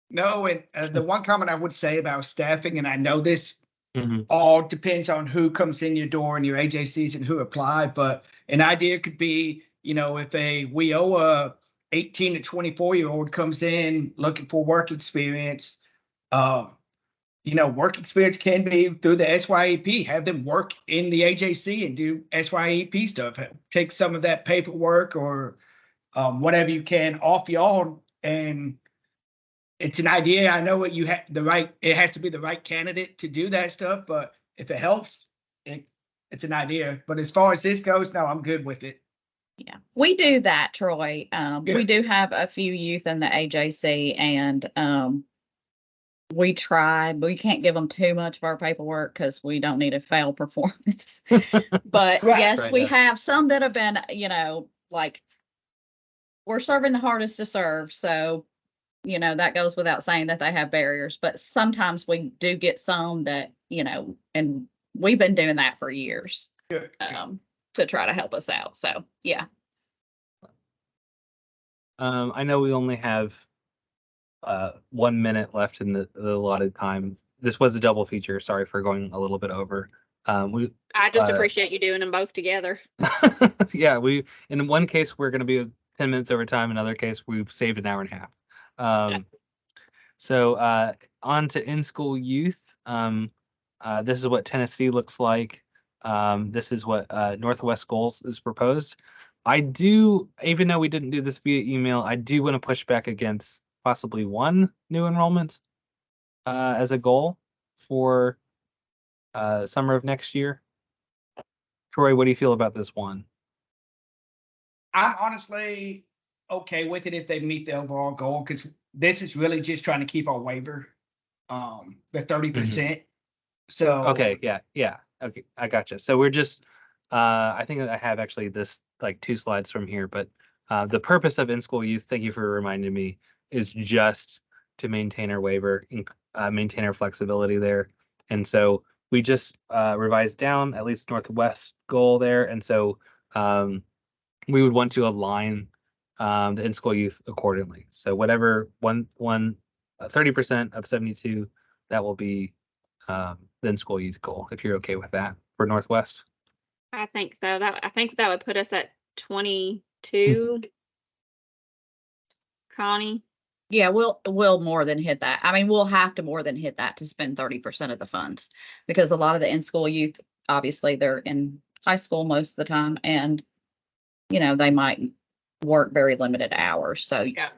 No, and the one comment I would say about staffing, and I know this all depends on who comes in your door and your AJCs and who apply, but an idea could be if we owe a 18 to 24-year-old comes in looking for work experience, work experience can be through the SYEP. Have them work in the AJC and do SYEP stuff. Take some of that paperwork or whatever you can off y'all. And it's an idea. I know what you have it has to be the right candidate to do that stuff, but if it helps, it's an idea. But as far as this goes, no, I'm good with it. Yeah, we do that, Troy. We Good. do have a few youth in the AJC, and we try, but we can't give them too much of our paperwork because we don't need a fail performance. But Right. yes, Right, we yeah. have some that have been, like we're serving the hardest to serve. So, that goes without saying that they have barriers, but sometimes we do get some that, and we've been doing that for years. Good. To try to help us out. So yeah. I know we only have 1 minute left in the allotted time. This was a double feature. Sorry for going a little bit over. I just appreciate you doing them both together. Yeah, in one case we're going to be 10 minutes over time. In another case, we've saved an hour and a half. So on to in-school youth. This is what Tennessee looks like. This is what Northwest Goals is proposed. I do, even though we didn't do this via email, I do want to push back against possibly one new enrollment as a goal for summer of next year. Troy, what do you feel about this one? I'm honestly okay with it if they meet the overall goal, because this is really just trying to keep our waiver, the 30%. So Okay, yeah. Okay, I gotcha. So we're just I think I have actually this like 2 slides from here, but the purpose of in-school youth, thank you for reminding me, is just to maintain our waiver and maintain our flexibility there. And so we just revised down at least Northwest goal there. And so we would want to align the in-school youth accordingly. So whatever 30% of 72, that will be the in-school youth goal, if you're okay with that for Northwest. I think so. I think that would put us at 22. Connie. Yeah, we'll more than hit that. I mean, we'll have to more than hit that to spend 30% of the funds, because a lot of the in-school youth, obviously they're in high school most of the time, and they might work very limited hours. So Yeah.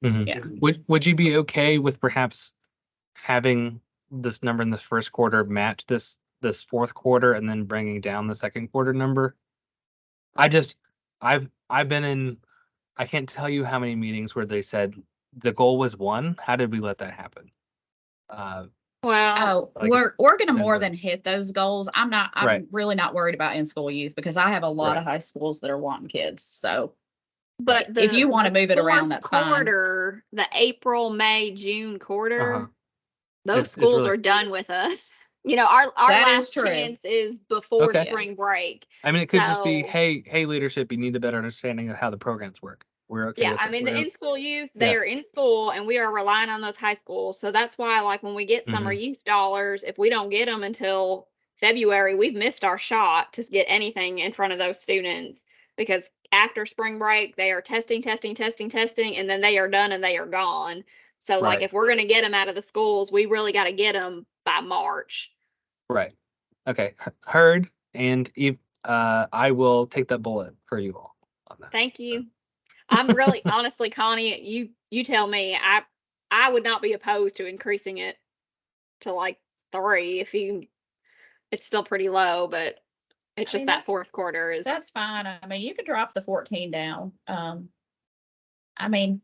yeah. Would you be okay with perhaps having this number in the first quarter match this fourth quarter and then bringing down the second quarter number? I've been in, I can't tell you how many meetings where they said the goal was 1. How did we let that happen? Well, Like, we're going to more Denver. than hit those goals. I'm Right. really not worried about in-school youth, because I have a lot Right. of high schools that are wanting kids. So but if you want to the move it around, fourth that's fine. quarter, the April, May, June quarter, Uh-huh. those It's schools really- are done with us. Our That is last true. chance is before Okay. spring break. I mean, it could just be, So- hey, leadership, you need a better understanding of how the programs work. We're okay Yeah, with I it. mean, the We're- in-school youth, Yeah. they are in school, and we are relying on those high schools. So that's why, like, when we get summer youth dollars, if we don't get them until February, we've missed our shot to get anything in front of those students, because after spring break, they are testing, and then they are done and they are gone. So, like, Right. if we're going to get them out of the schools, we really got to get them by March. Right. Okay. Heard. And I will take that bullet for you all on that. Thank you. I'm really, honestly, Connie, you tell me. I would not be opposed to increasing it to like 3 if it's still pretty low, but it's I just mean, that fourth quarter is. That's fine. I mean, you could drop the 14 down. I mean,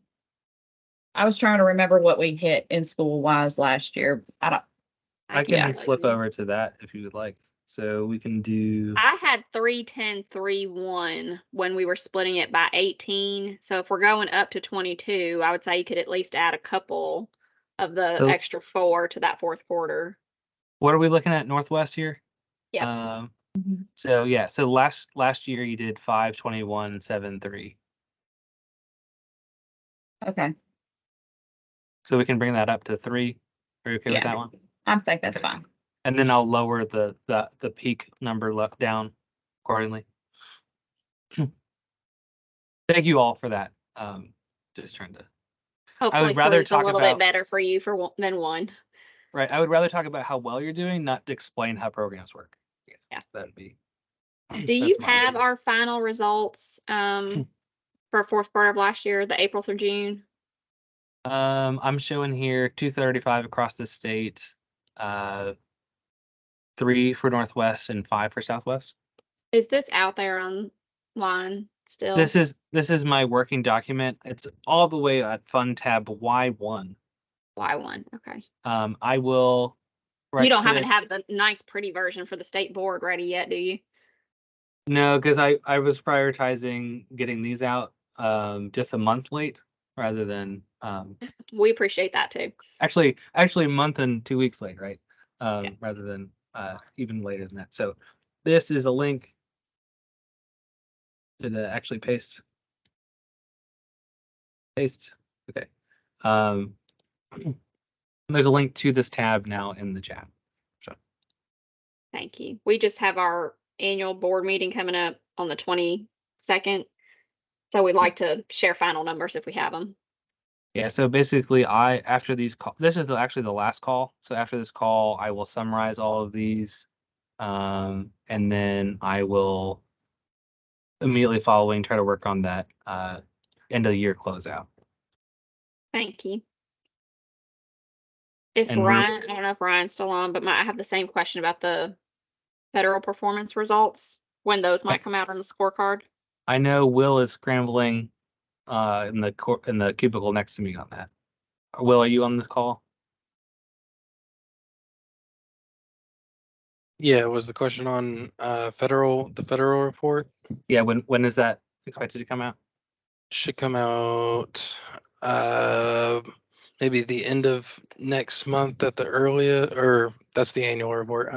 I was trying to remember what we hit in school wise last year. I can tell flip you. over to that if you would like. So we can do. I had 310, 3-1 when we were splitting it by 18. So if we're going up to 22, I would say you could at least add a couple of the So- extra 4 to that fourth quarter. What are we looking at Northwest here? Yeah. So yeah. So last year you did 521 73. Okay. So we can bring that up to 3. Are you okay with Yeah. that one? I think that's Okay. fine. And then I'll lower the peak number down accordingly. Thank you all for that. Just trying to. Hopefully rather three's a talk little about- bit better for you than one. Right. I would rather talk about how well you're doing, not to explain how programs work. Yeah. That'd be. Do you have our final results for fourth quarter of last year, the April through June? I'm showing here 235 across the state, 3 for Northwest and 5 for Southwest. Is this out there online still? This is my working document. It's all the way at Fund tab Y1. Y1. Okay. I will. You don't haven't have the nice pretty version for the state board ready yet, do you? No, because I was prioritizing getting these out just a month late rather than We appreciate that too. actually a month and 2 weeks late, right? Yeah. Rather than even later than that. So this is a link to actually paste. Okay. There's a link to this tab now in the chat. So Thank you. We just have our annual board meeting coming up on the 22nd. So we'd like to share final numbers if we have them. yeah, so basically after these this is actually the last call. So after this call, I will summarize all of these. And then I will immediately following try to work on that end of the year closeout. Thank you. If And Ryan, I don't know if Ryan's still on, but I have the same question about the federal performance results, when those might come out on the scorecard. I know Will is scrambling in the cubicle next to me on that. Will, are you on this call? Yeah, was the question on the federal report? Yeah, when is that expected to come out? Should come out maybe the end of next month at the earliest, or that's the annual report.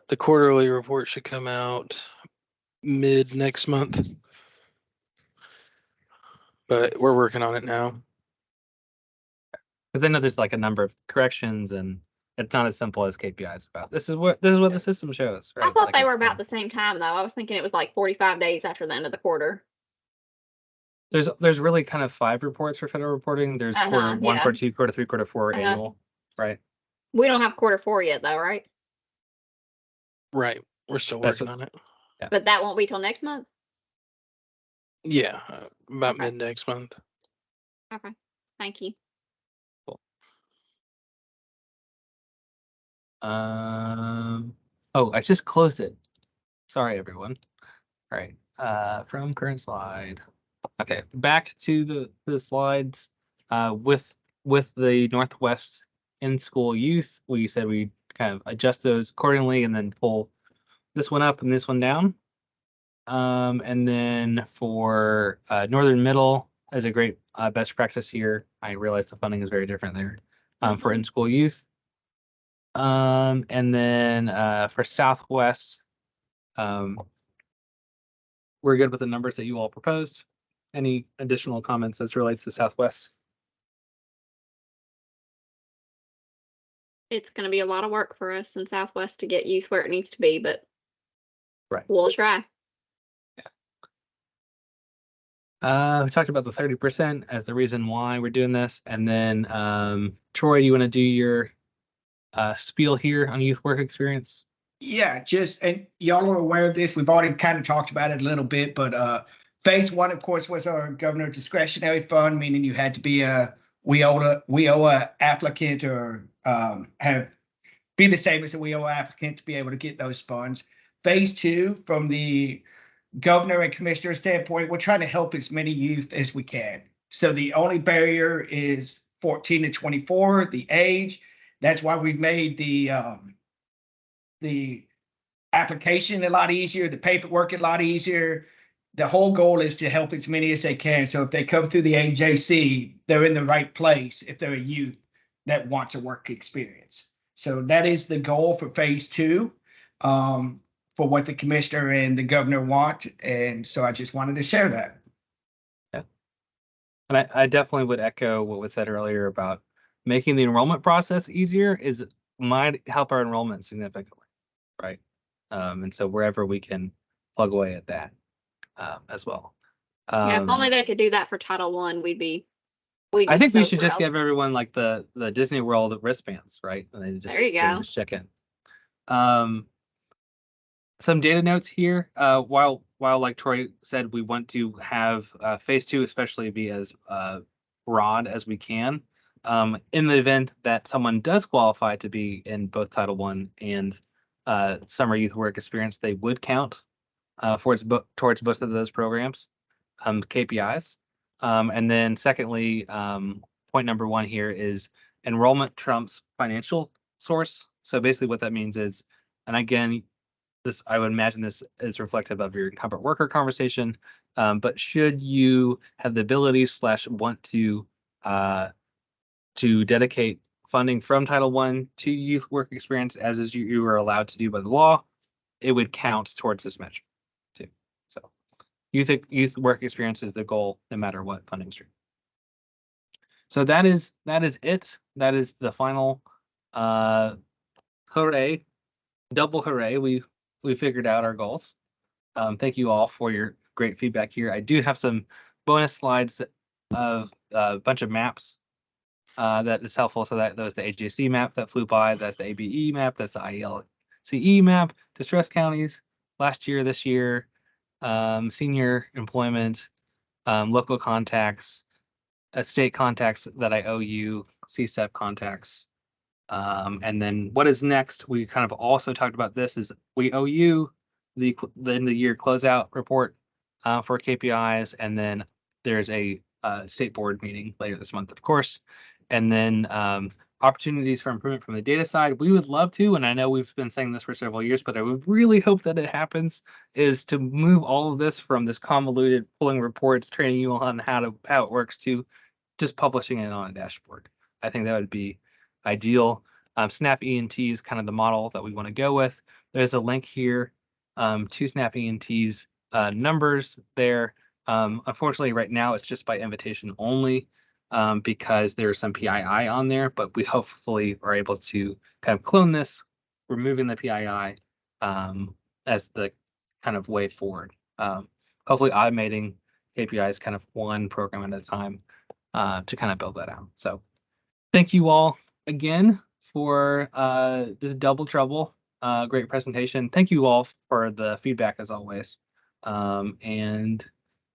The quarterly report should come out mid next month, but we're working on it now. Because I know there's like a number of corrections and it's not as simple as KPIs about this is what the system shows. Right? I thought Like, they it's were about fine. the same time though. I was thinking it was like 45 days after the end of the quarter. There's really kind of 5 reports for federal reporting. There's quarter 1, yeah. quarter 2, quarter 3, quarter 4 annual, right? We don't have quarter 4 yet though, right? Right, we're still That's working on it. Yeah. But that won't be till next month. Yeah, about Okay. mid next month. Okay. Thank you. Oh, I just closed it. Sorry, everyone. All right. From current slide. Okay, back to the slides. With the Northwest in-school youth, we said we kind of adjust those accordingly and then pull this one up and this one down. And then for Northern Middle as a great best practice here, I realize the funding is very different there for in-school youth. And then for Southwest, we're good with the numbers that you all proposed. Any additional comments as relates to Southwest? It's going to be a lot of work for us in Southwest to get youth where it needs to be, but right, we'll try. We talked about the 30% as the reason why we're doing this. And then Troy, you want to do your spiel here on youth work experience? Yeah, and y'all are aware of this. We've already kind of talked about it a little bit, but phase 1, of course, was our governor discretionary fund, meaning you had to be a WIOA applicant or be the same as a WIOA applicant to be able to get those funds. Phase 2, from the governor and commissioner standpoint, we're trying to help as many youth as we can. So the only barrier is 14 to 24, the age. That's why we've made the application a lot easier, the paperwork a lot easier. The whole goal is to help as many as they can. So if they come through the AJC, they're in the right place if they're a youth that wants a work experience. So that is the goal for phase 2. For what the commissioner and the governor want. And so I just wanted to share that. Yeah. And I definitely would echo what was said earlier about making the enrollment process easier might help our enrollment significantly, right? And so wherever we can plug away at that as well. Yeah, if only they could do that for Title One, we'd be I think we so should just thrilled. give everyone like the Disney World wristbands, right? And they There you they go. just check in. Some data notes here. While like Troy said, we want to have phase 2 especially be as broad as we can. In the event that someone does qualify to be in both Title One and summer youth work experience, they would count towards both of those programs, KPIs. And then secondly, point number 1 here is enrollment trumps financial source. So basically what that means is, and again, this, I would imagine this is reflective of your incumbent worker conversation, but should you have the ability / want to dedicate funding from Title One to youth work experience, as is you are allowed to do by the law, it would count towards this measure too. So youth work experience is the goal, no matter what funding stream. So that is it. That is the final hooray, double hooray. We figured out our goals. Thank you all for your great feedback here. I do have some bonus slides of a bunch of maps that is helpful. So that was the AJC map that flew by. That's the ABE map. That's the ILCE map. Distress counties last year, this year, senior employment, local contacts, state contacts that I owe you, CSEP contacts. And then what is next? We kind of also talked about this is we owe you the end of the year closeout report for KPIs, and then there's a state board meeting later this month, of course, and then opportunities for improvement from the data side. We would love to, and I know we've been saying this for several years, but I would really hope that it happens, is to move all of this from this convoluted pulling reports, training you on how it works, to just publishing it on a dashboard. I think that would be ideal. Snap ENT is kind of the model that we want to go with. There's a link here to Snap ENT's numbers there. Unfortunately, right now it's just by invitation only because there's some PII on there, but we hopefully are able to kind of clone this, removing the PII as the kind of way forward. Hopefully automating KPIs kind of one program at a time to kind of build that out. So thank you all again for this double trouble. Great presentation. Thank you all for the feedback as always. And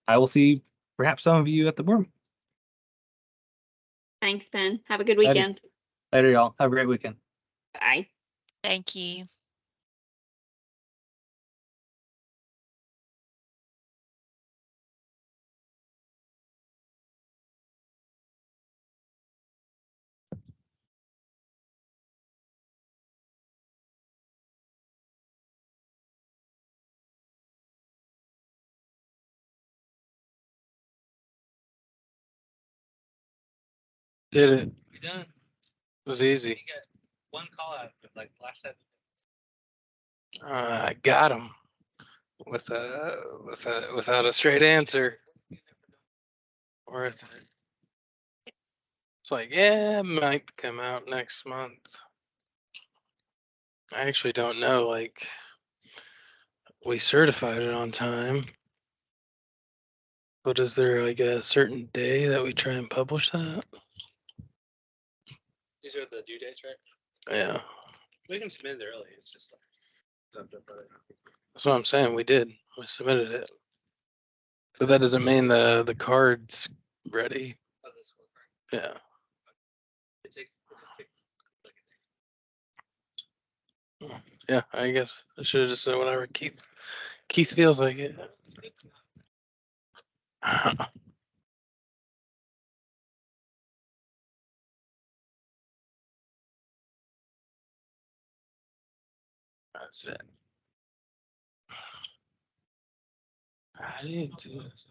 I will see perhaps some of you at the board. Thanks, Ben. Have a good Later. weekend. Later, y'all. Have a great weekend. Bye. Thank you. Did it. We done. It was easy. We got one call out like last 7 minutes. I got him without a straight answer. Or it's like, yeah, it might come out next month. I actually don't know. Like, we certified it on time, but is there like a certain day that we try and publish that? These are the due dates, right? Yeah, We can submit it early. It's just like that's what I'm saying. We did. We submitted it, but that doesn't mean the card's ready. Yeah. it just takes Yeah, I guess I should have just said whatever Keith feels like it. That's it. I didn't do it.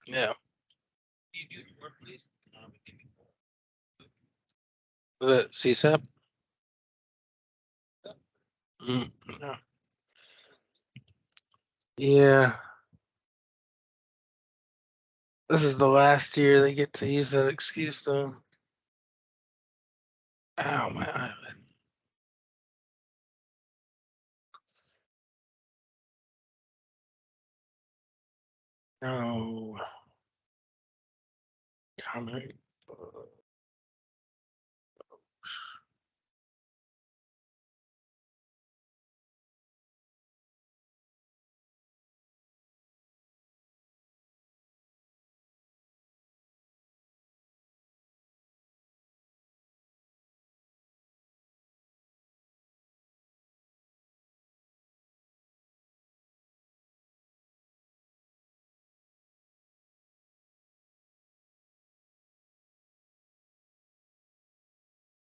Yeah. The CSAP? No. Yeah. This is the last year they get to use that excuse, though. Ow, my eyelid. No. Comic book.